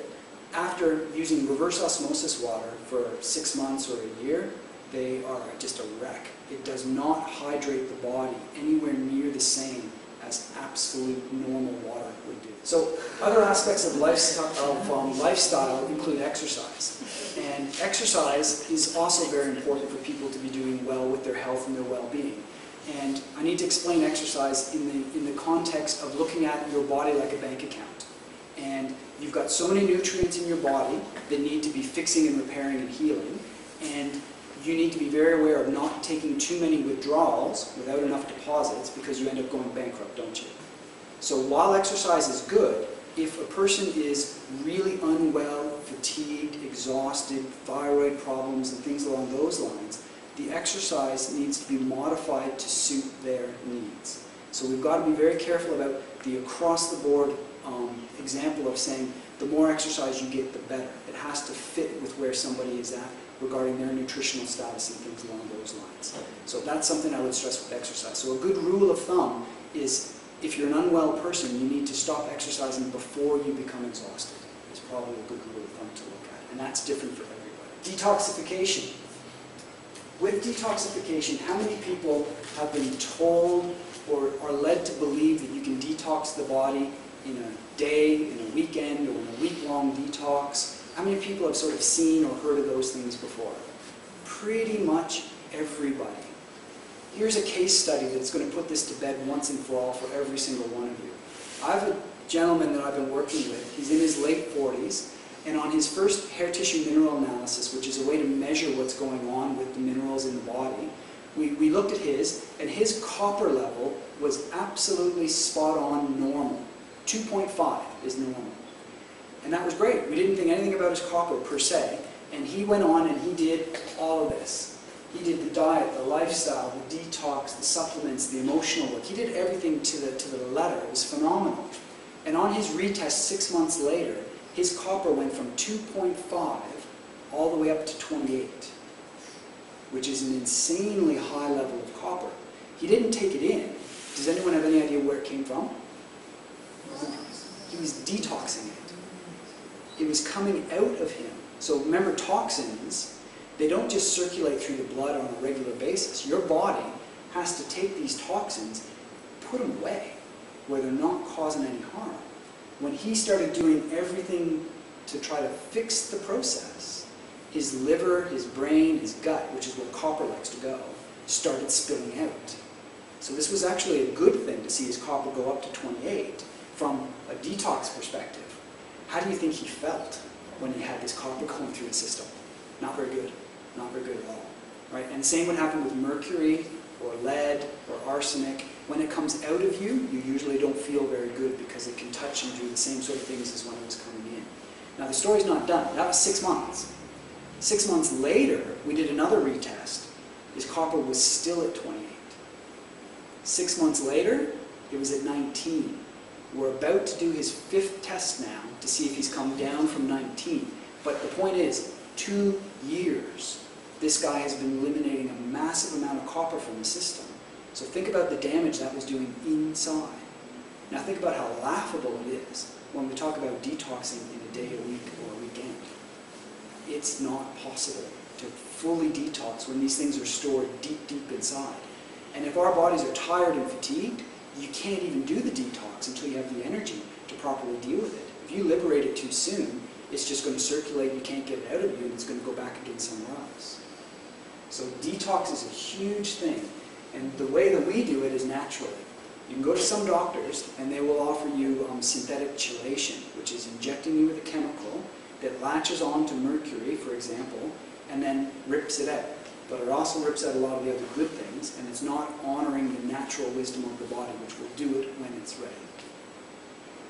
after using reverse osmosis water for 6 months or a year, they are just a wreck. It does not hydrate the body anywhere near the same as absolute normal water would do. So other aspects of lifestyle include exercise. And exercise is also very important for people to be doing well with their health and their well-being. And I need to explain exercise in the context of looking at your body like a bank account. And you've got so many nutrients in your body that need to be fixing and repairing and healing. And you need to be very aware of not taking too many withdrawals without enough deposits, because you end up going bankrupt, don't you? So while exercise is good, if a person is really unwell, fatigued, exhausted, thyroid problems and things along those lines, the exercise needs to be modified to suit their needs. So we've got to be very careful about the across-the-board example of saying the more exercise you get, the better. It has to fit with where somebody is at regarding their nutritional status and things along those lines. So that's something I would stress with exercise. So a good rule of thumb is if you're an unwell person, you need to stop exercising before you become exhausted. It's probably a good rule of thumb to look at. And that's different for everybody. Detoxification. With detoxification, how many people have been told or are led to believe that you can detox the body in a day, in a weekend, or in a week-long detox? How many people have sort of seen or heard of those things before? Pretty much everybody. Here's a case study that's going to put this to bed once and for all for every single one of you. I have a gentleman that I've been working with. He's in his late 40s, and on his first hair tissue mineral analysis, which is a way to measure what's going on with the minerals in the body, we looked at his, and his copper level was absolutely spot on normal. 2.5 is normal. And that was great. We didn't think anything about his copper per se. And he went on and he did all of this. He did the diet, the lifestyle, the detox, the supplements, the emotional work. He did everything to the letter. It was phenomenal. And on his retest 6 months later, his copper went from 2.5 all the way up to 28, which is an insanely high level of copper. He didn't take it in. Does anyone have any idea where it came from? He was detoxing it. It was coming out of him. So remember, toxins, they don't just circulate through the blood on a regular basis. Your body has to take these toxins, put them away, where they're not causing any harm. When he started doing everything to try to fix the process, his liver, his brain, his gut, which is where copper likes to go, started spilling out. So this was actually a good thing to see his copper go up to 28 from a detox perspective. how do you think he felt when he had this copper going through his system? Not very good. Not very good at all. Right? And the same would happen with mercury or lead or arsenic. When it comes out of you, you usually don't feel very good because it can touch and do the same sort of things as when it was coming in. Now the story's not done. That was 6 months. 6 months later, we did another retest. His copper was still at 28. 6 months later, it was at 19. We're about to do his 5th test now to see if he's come down from 19. But the point is, 2 years, this guy has been eliminating a massive amount of copper from the system. So think about the damage that was doing inside. Now think about how laughable it is when we talk about detoxing in a day, a week, or a weekend. It's not possible to fully detox when these things are stored deep, deep inside. And if our bodies are tired and fatigued, you can't even do the detox until you have the energy to properly deal with it. If you liberate it too soon, it's just going to circulate, you can't get it out of you, and it's going to go back again somewhere else. So detox is a huge thing. And the way that we do it is naturally. You can go to some doctors and they will offer you synthetic chelation, which is injecting you with a chemical that latches onto mercury, for example, and then rips it out. But it also rips out a lot of the other good things, and it's not honoring the natural wisdom of the body, which will do it when it's ready.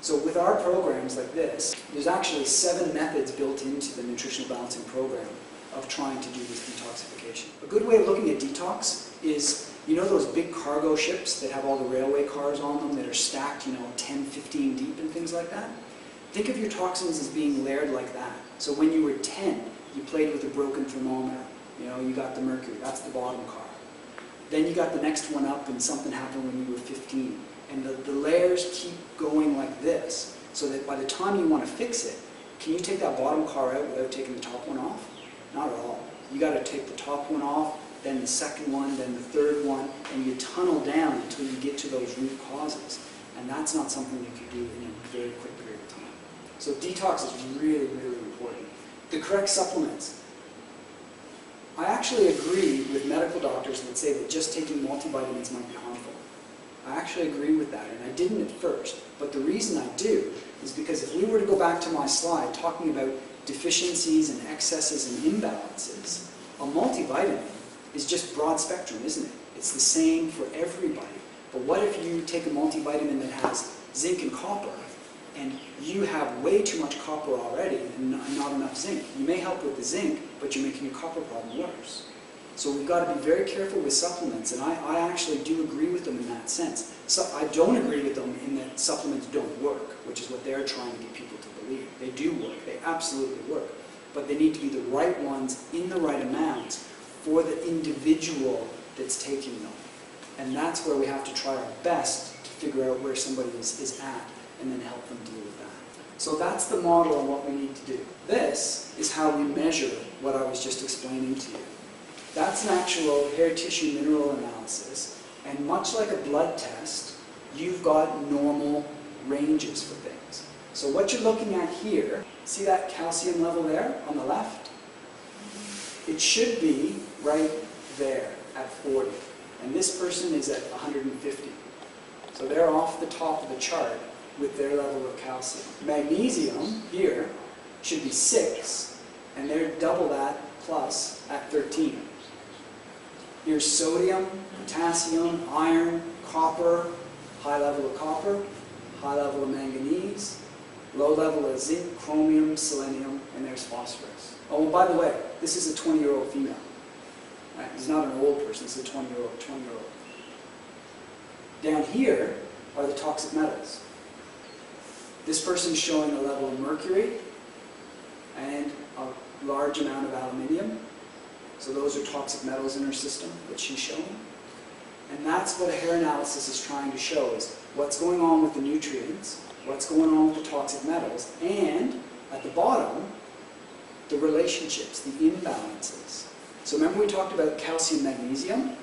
So with our programs like this, there's actually 7 methods built into the nutritional balancing program of trying to do this detoxification. A good way of looking at detox is, you know those big cargo ships that have all the railway cars on them that are stacked, 10, 15 deep and things like that? Think of your toxins as being layered like that. So when you were 10, you played with a broken thermometer. You got the mercury, that's the bottom car. Then you got the next one up and something happened when you were 15. And the layers keep going like this, so that by the time you want to fix it, can you take that bottom car out without taking the top one off? Not at all. You got to take the top one off, then the second one, then the third one, and you tunnel down until you get to those root causes. And that's not something you can do in a very quick period of time. So detox is really, really important. The correct supplements. I actually agree with medical doctors that say that just taking multivitamins might be harmful. I actually agree with that, and I didn't at first. But the reason I do is because if we were to go back to my slide talking about deficiencies and excesses and imbalances, a multivitamin is just broad spectrum, isn't it? It's the same for everybody. But what if you take a multivitamin that has zinc and copper, and you have way too much copper already and not enough zinc? You may help with the zinc, but you're making your copper problem worse. So we've got to be very careful with supplements, and I actually do agree with them in that sense. So I don't agree with them in that supplements don't work, which is what they're trying to get people to believe. They do work, they absolutely work, but they need to be the right ones in the right amounts for the individual that's taking them. And that's where we have to try our best to figure out where somebody is at and then help them deal with that. So that's the model on what we need to do. This is how we measure what I was just explaining to you. That's an actual hair tissue mineral analysis, and much like a blood test, you've got normal ranges for things. So what you're looking at here, see that calcium level there on the left? It should be right there at 40, and this person is at 150. So they're off the top of the chart with their level of calcium. Magnesium here should be 6, and they're double that plus at 13. Here's sodium, potassium, iron, copper, high level of copper, high level of manganese, low level of zinc, chromium, selenium, and there's phosphorus. Oh, and by the way, this is a 20-year-old female. Right? It's not an old person, it's a 20-year-old. Down here are the toxic metals. This person's showing a level of mercury and a large amount of aluminium. So those are toxic metals in her system that she's showing. And that's what a hair analysis is trying to show, is what's going on with the nutrients, what's going on with the toxic metals, and at the bottom, the relationships, the imbalances. So remember we talked about calcium magnesium?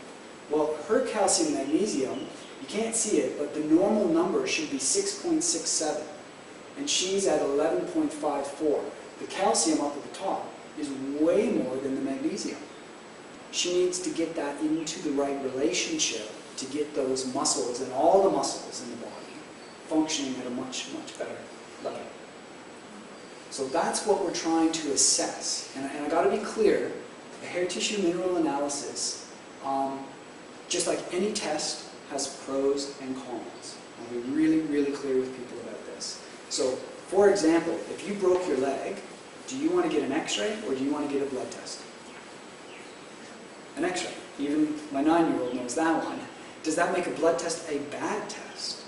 Well, her calcium magnesium, you can't see it, but the normal number should be 6.67. And she's at 11.54. The calcium up at the top is way more than the magnesium. She needs to get that into the right relationship to get those muscles and all the muscles in the body functioning at a much, much better level. So that's what we're trying to assess. And I got to be clear, a hair tissue mineral analysis, just like any test, has pros and cons. I'll be really, really clear with people about this. So, for example, if you broke your leg, do you want to get an x-ray or do you want to get a blood test? An x-ray. Even my 9-year-old knows that one. Does that make a blood test a bad test?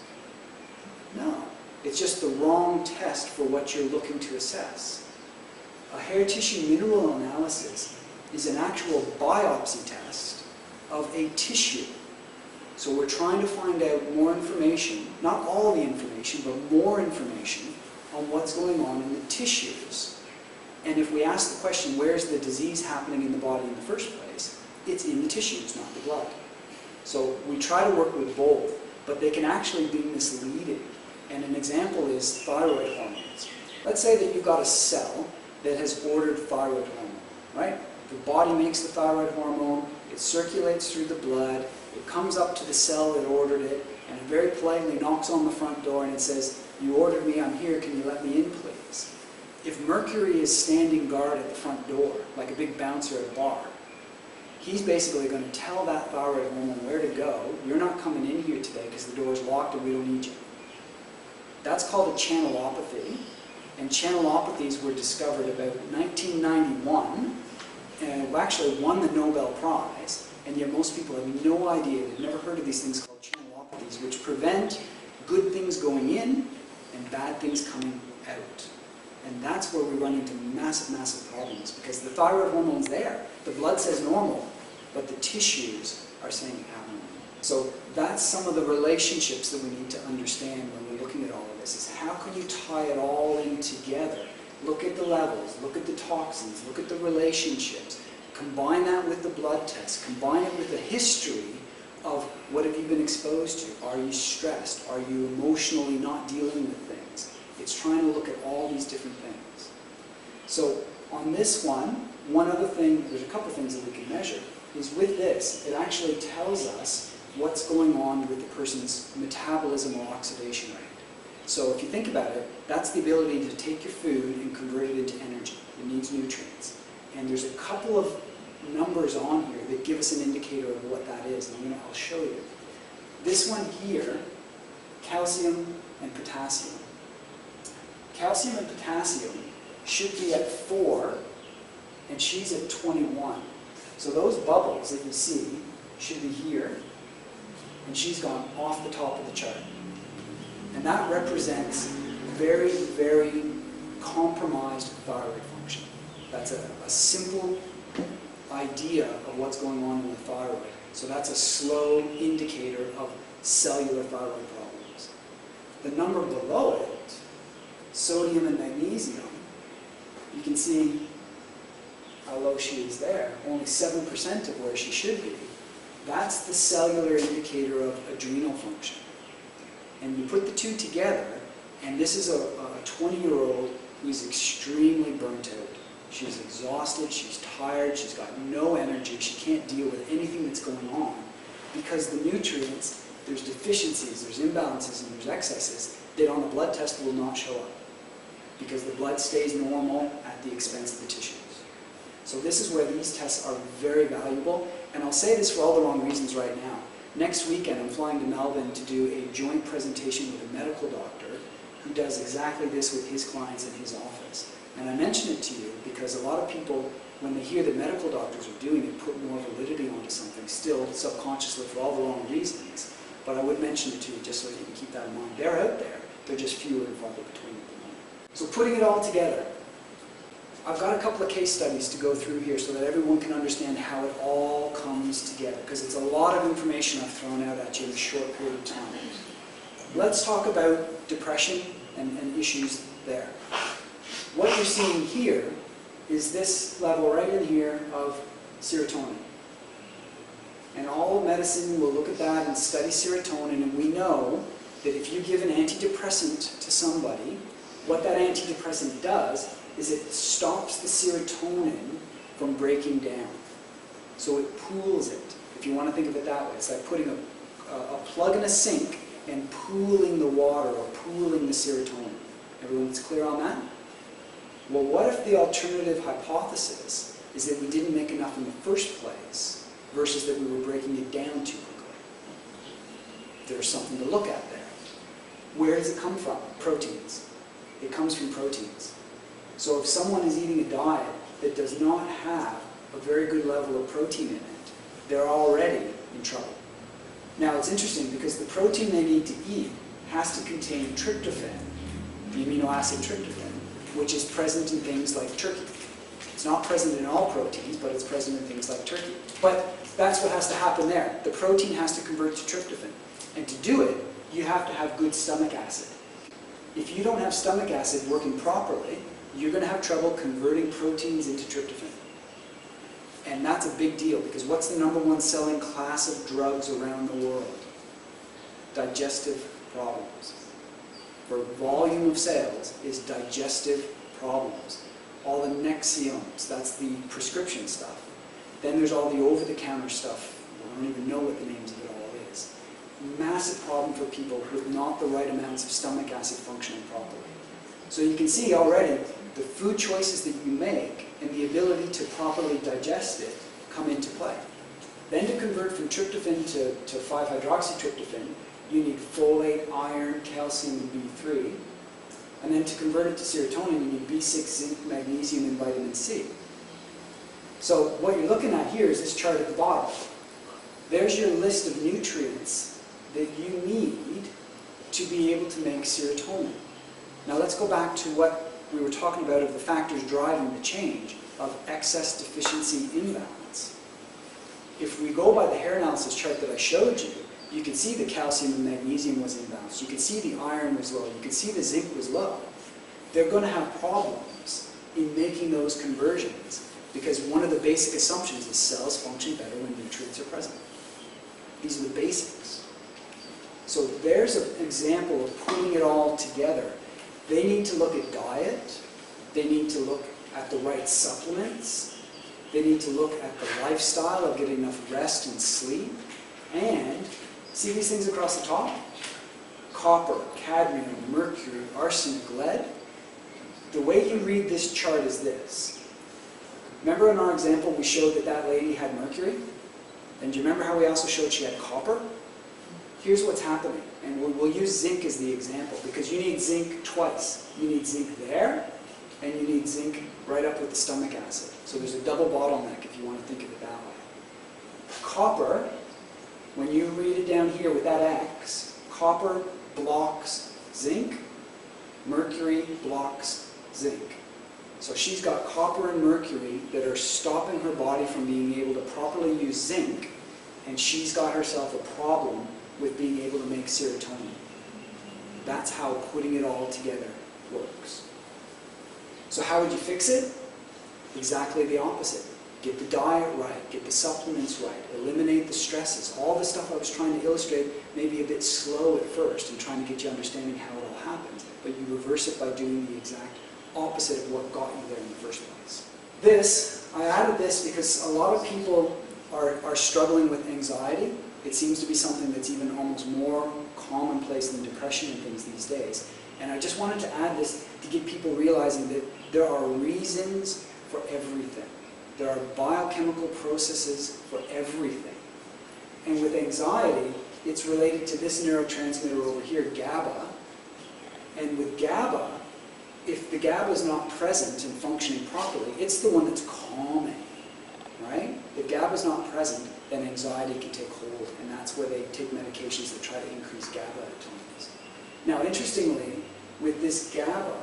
No. It's just the wrong test for what you're looking to assess. A hair tissue mineral analysis is an actual biopsy test of a tissue. So we're trying to find out more information, not all the information, but more information on what's going on in the tissues. And if we ask the question, where's the disease happening in the body in the first place, it's in the tissues, not the blood. So we try to work with both, but they can actually be misleading. And an example is thyroid hormones. Let's say that you've got a cell that has ordered thyroid hormone, right? The body makes the thyroid hormone, it circulates through the blood, it comes up to the cell that ordered it, and it very politely knocks on the front door and it says, "You ordered me, I'm here, can you let me in please?" If Mercury is standing guard at the front door, like a big bouncer at a bar, he's basically going to tell that thyroid hormone where to go. You're not coming in here today because the door's locked and we don't need you. That's called a channelopathy, and channelopathies were discovered about 1991, and actually won the Nobel Prize, and yet most people have no idea, they've never heard of these things called channelopathies, which prevent good things going in and bad things coming out. And that's where we run into massive, massive problems, because the thyroid hormone's there. The blood says normal, but the tissues are saying abnormal. So that's some of the relationships that we need to understand when we're looking at all of this, is how can you tie it all in together? Look at the levels, look at the toxins, look at the relationships, combine that with the blood test, combine it with the history of what have you been exposed to? Are you stressed? Are you emotionally not dealing with things? It's trying to look at all these different things. So on this one other thing, there's a couple of things that we can measure, is with this, it actually tells us what's going on with the person's metabolism or oxidation rate. So if you think about it, that's the ability to take your food and convert it into energy. It needs nutrients. And there's a couple of numbers on here that give us an indicator of what that is, and I'll show you. This one here, calcium and potassium. Calcium and potassium should be at 4, and she's at 21. So those bubbles that you see should be here, and she's gone off the top of the chart. And that represents very, very compromised thyroid function. That's a simple idea of what's going on in the thyroid. So that's a slow indicator of cellular thyroid problems. The number below it, sodium and magnesium, you can see how low she is there, only 7% of where she should be. That's the cellular indicator of adrenal function. And you put the two together, and this is a 20-year-old who's extremely burnt out. She's exhausted, she's tired, she's got no energy, she can't deal with anything that's going on. Because the nutrients, there's deficiencies, there's imbalances, and there's excesses that on a blood test will not show up. Because the blood stays normal at the expense of the tissues. So this is where these tests are very valuable, and I'll say this for all the wrong reasons right now. Next weekend I'm flying to Melbourne to do a joint presentation with a medical doctor who does exactly this with his clients in his office. And I mention it to you because a lot of people, when they hear that medical doctors are doing it, put more validity onto something, still subconsciously for all the wrong reasons. But I would mention it to you just so you can keep that in mind. They're out there, they're just fewer and farther between at the moment. So putting it all together, I've got a couple of case studies to go through here so that everyone can understand how it all comes together, because it's a lot of information I've thrown out at you in a short period of time. Let's talk about depression and issues there. What you're seeing here is this level right in here of serotonin. And all medicine will look at that and study serotonin, and we know that if you give an antidepressant to somebody, what that antidepressant does is it stops the serotonin from breaking down. So it pools it, if you want to think of it that way. It's like putting a plug in a sink and pooling the water or pooling the serotonin. Everyone's clear on that? Well, what if the alternative hypothesis is that we didn't make enough in the first place versus that we were breaking it down too quickly? There's something to look at there. Where does it come from? Proteins. It comes from proteins. So if someone is eating a diet that does not have a very good level of protein in it, they're already in trouble. Now it's interesting because the protein they need to eat has to contain tryptophan, the amino acid tryptophan, which is present in things like turkey. It's not present in all proteins, but it's present in things like turkey. But that's what has to happen there. The protein has to convert to tryptophan. And to do it, you have to have good stomach acid. If you don't have stomach acid working properly, you're going to have trouble converting proteins into tryptophan. And that's a big deal, because what's the #1 selling class of drugs around the world? Digestive problems. For volume of sales is digestive problems. All the Nexioms, that's the prescription stuff. Then there's all the over-the-counter stuff. I don't even know what the names of it all is. Massive problem for people with not the right amounts of stomach acid functioning properly. So you can see already the food choices that you make and the ability to properly digest it come into play. Then to convert from tryptophan to 5-hydroxytryptophan, you need folate, iron, calcium, and B3. And then to convert it to serotonin, you need B6, zinc, magnesium, and vitamin C. So what you're looking at here is this chart at the bottom. There's your list of nutrients that you need to be able to make serotonin. Now let's go back to what we were talking about of the factors driving the change of excess, deficiency, imbalance. If we go by the hair analysis chart that I showed you, you can see the calcium and magnesium was imbalanced. You can see the iron was low. You can see the zinc was low. They're going to have problems in making those conversions because one of the basic assumptions is cells function better when nutrients are present. These are the basics. So there's an example of putting it all together. They need to look at diet. They need to look at the right supplements. They need to look at the lifestyle of getting enough rest and sleep. And see these things across the top? Copper, cadmium, mercury, arsenic, lead. The way you read this chart is this. Remember in our example we showed that that lady had mercury? And do you remember how we also showed she had copper? Here's what's happening. And we'll use zinc as the example because you need zinc twice. You need zinc there, and you need zinc right up with the stomach acid. So there's a double bottleneck if you want to think of it that way. Copper, when you read it down here with that X, copper blocks zinc, mercury blocks zinc. So she's got copper and mercury that are stopping her body from being able to properly use zinc, and she's got herself a problem with being able to make serotonin. That's how putting it all together works. So how would you fix it? Exactly the opposite. Get the diet right, get the supplements right, eliminate the stresses. All the stuff I was trying to illustrate may be a bit slow at first and trying to get you understanding how it all happens, but you reverse it by doing the exact opposite of what got you there in the first place. I added this because a lot of people are struggling with anxiety. It seems to be something that's even almost more commonplace than depression and things these days. And I just wanted to add this to get people realizing that there are reasons for everything. There are biochemical processes for everything. And with anxiety, it's related to this neurotransmitter over here, GABA. And with GABA, if the GABA is not present and functioning properly, it's the one that's calming, right? If GABA is not present, then anxiety can take hold, and that's where they take medications that try to increase GABA at times. Now, interestingly, with this GABA,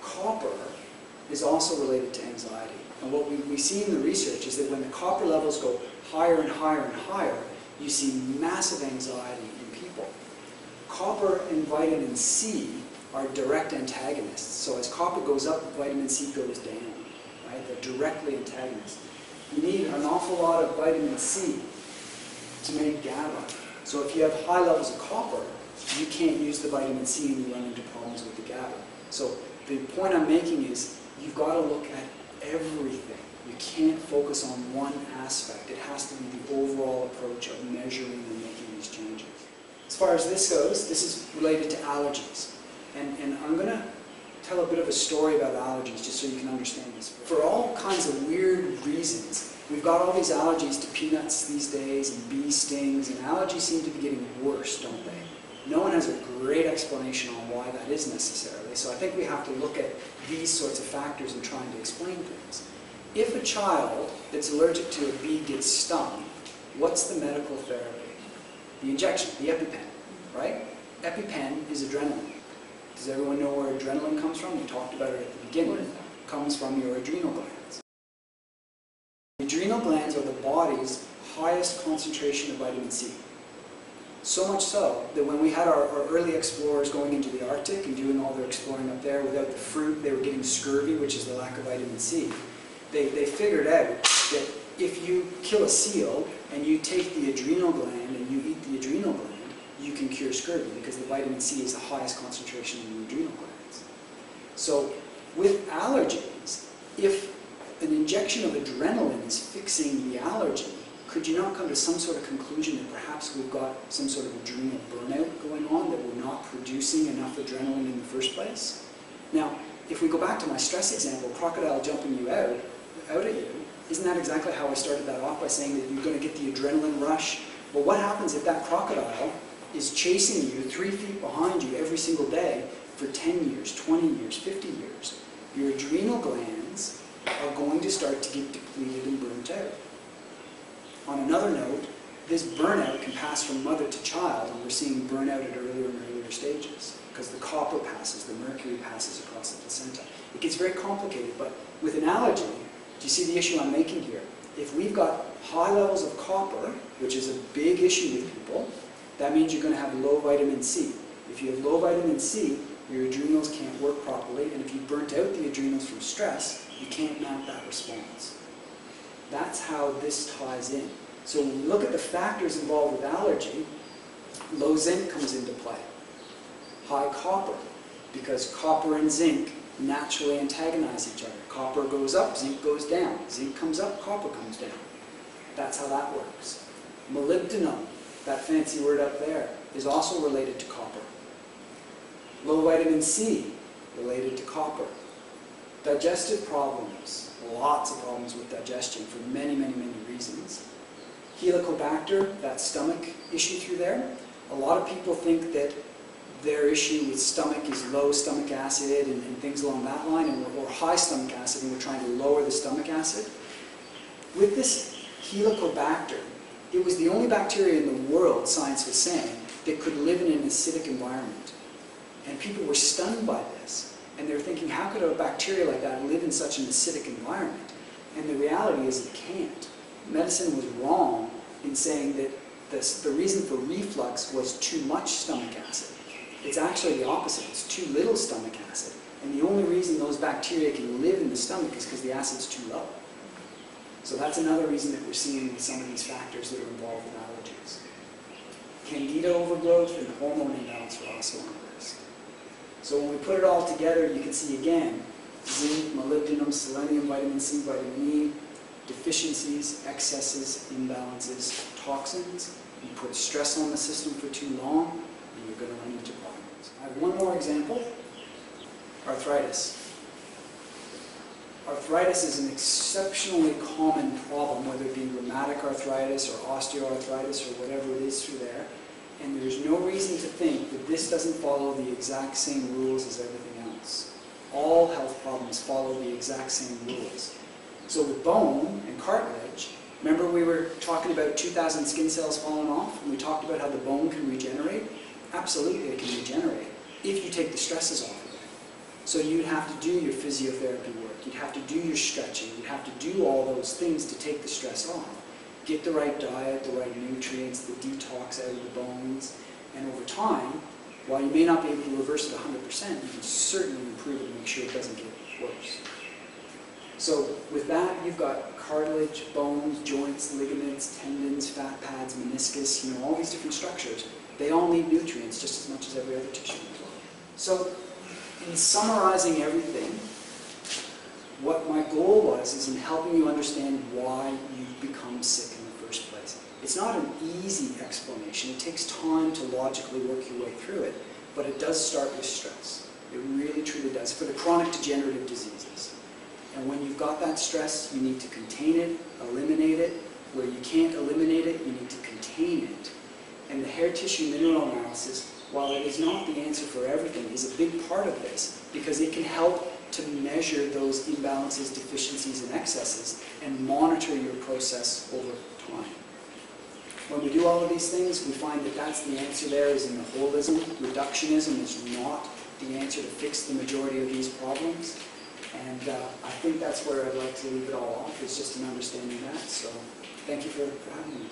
copper is also related to anxiety. And what we see in the research is that when the copper levels go higher and higher and higher, you see massive anxiety in people. Copper and vitamin C are direct antagonists. So as copper goes up, vitamin C goes down, right? They're directly antagonists. You need an awful lot of vitamin C to make GABA. So if you have high levels of copper, you can't use the vitamin C and you run into problems with the GABA. So the point I'm making is you've got to look at everything. You can't focus on one aspect. It has to be the overall approach of measuring and making these changes. As far as this goes, this is related to allergies. And I'm going to tell a bit of a story about allergies just so you can understand this. For all kinds of weird reasons, we've got all these allergies to peanuts these days and bee stings, and allergies seem to be getting worse, don't they? No one has a great explanation on why that is necessarily, so I think we have to look at these sorts of factors in trying to explain things. If a child that's allergic to a bee gets stung, what's the medical therapy? The injection, the EpiPen, right? EpiPen is adrenaline. Does everyone know where adrenaline comes from? We talked about it at the beginning. It comes from your adrenal glands. The adrenal glands are the body's highest concentration of vitamin C. So much so that when we had our early explorers going into the Arctic and doing all their exploring up there, without the fruit, they were getting scurvy, which is the lack of vitamin C. They figured out that if you kill a seal and you take the adrenal gland and you eat the adrenal gland, you can cure scurvy because the vitamin C is the highest concentration in the adrenal glands. So with allergies, if an injection of adrenaline is fixing the allergy, could you not come to some sort of conclusion that perhaps we've got some sort of adrenal burnout going on, that we're not producing enough adrenaline in the first place? Now, if we go back to my stress example, crocodile jumping you out at you, isn't that exactly how I started that off, by saying that you're going to get the adrenaline rush? Well, what happens if that crocodile is chasing you 3 feet behind you every single day for 10 years, 20 years, 50 years? Your adrenal glands are going to start to get depleted and burnt out. On another note, this burnout can pass from mother to child, and we're seeing burnout at earlier and earlier stages because the copper passes, the mercury passes across the placenta. It gets very complicated, but with an allergy, do you see the issue I'm making here? If we've got high levels of copper, which is a big issue with people, that means you're going to have low vitamin C. If you have low vitamin C, your adrenals can't work properly, and if you burnt out the adrenals from stress, you can't mount that response. That's how this ties in. So when we look at the factors involved with allergy, low zinc comes into play. High copper, because copper and zinc naturally antagonize each other. Copper goes up, zinc goes down. Zinc comes up, copper comes down. That's how that works. Molybdenum, that fancy word up there, is also related to copper. Low vitamin C, related to copper. Digestive problems, lots of problems with digestion for many, many, many reasons. Helicobacter, that stomach issue through there. A lot of people think that their issue with stomach is low stomach acid and things along that line, or high stomach acid, and we're trying to lower the stomach acid. With this Helicobacter, it was the only bacteria in the world, science was saying, that could live in an acidic environment. And people were stunned by this. And they're thinking, how could a bacteria like that live in such an acidic environment? And the reality is it can't. Medicine was wrong in saying that the reason for reflux was too much stomach acid. It's actually the opposite. It's too little stomach acid. And the only reason those bacteria can live in the stomach is because the acid's too low. So that's another reason that we're seeing some of these factors that are involved with allergies. Candida overgrowth and hormone imbalance are also on the list. So when we put it all together, you can see again, zinc, molybdenum, selenium, vitamin C, vitamin E, deficiencies, excesses, imbalances, toxins. You put stress on the system for too long, and you're going to run into problems. I have one more example. Arthritis. Arthritis is an exceptionally common problem, whether it be rheumatic arthritis or osteoarthritis or whatever it is through there. And there's no reason to think that this doesn't follow the exact same rules as everything else. All health problems follow the exact same rules. So with bone and cartilage, remember we were talking about 2,000 skin cells falling off, and we talked about how the bone can regenerate? Absolutely it can regenerate, if you take the stresses off of it. So you'd have to do your physiotherapy work, you'd have to do your stretching, you'd have to do all those things to take the stress off. Get the right diet, the right nutrients, the detox out of the bones, and over time, while you may not be able to reverse it 100%, you can certainly improve it and make sure it doesn't get worse. So with that, you've got cartilage, bones, joints, ligaments, tendons, fat pads, meniscus, all these different structures. They all need nutrients just as much as every other tissue as well. So in summarizing everything, what my goal was is in helping you understand why you've become sick in the first place. It's not an easy explanation. It takes time to logically work your way through it, but it does start with stress. It really, truly does, for the chronic degenerative diseases. And when you've got that stress, you need to contain it, eliminate it. Where you can't eliminate it, you need to contain it. And the hair tissue mineral analysis, while it is not the answer for everything, is a big part of this, because it can help to measure those imbalances, deficiencies, and excesses, and monitor your process over time. When we do all of these things, we find that that's the answer there is in the holism. Reductionism is not the answer to fix the majority of these problems. And I think that's where I'd like to leave it all off, is just an understanding of that. So thank you for having me.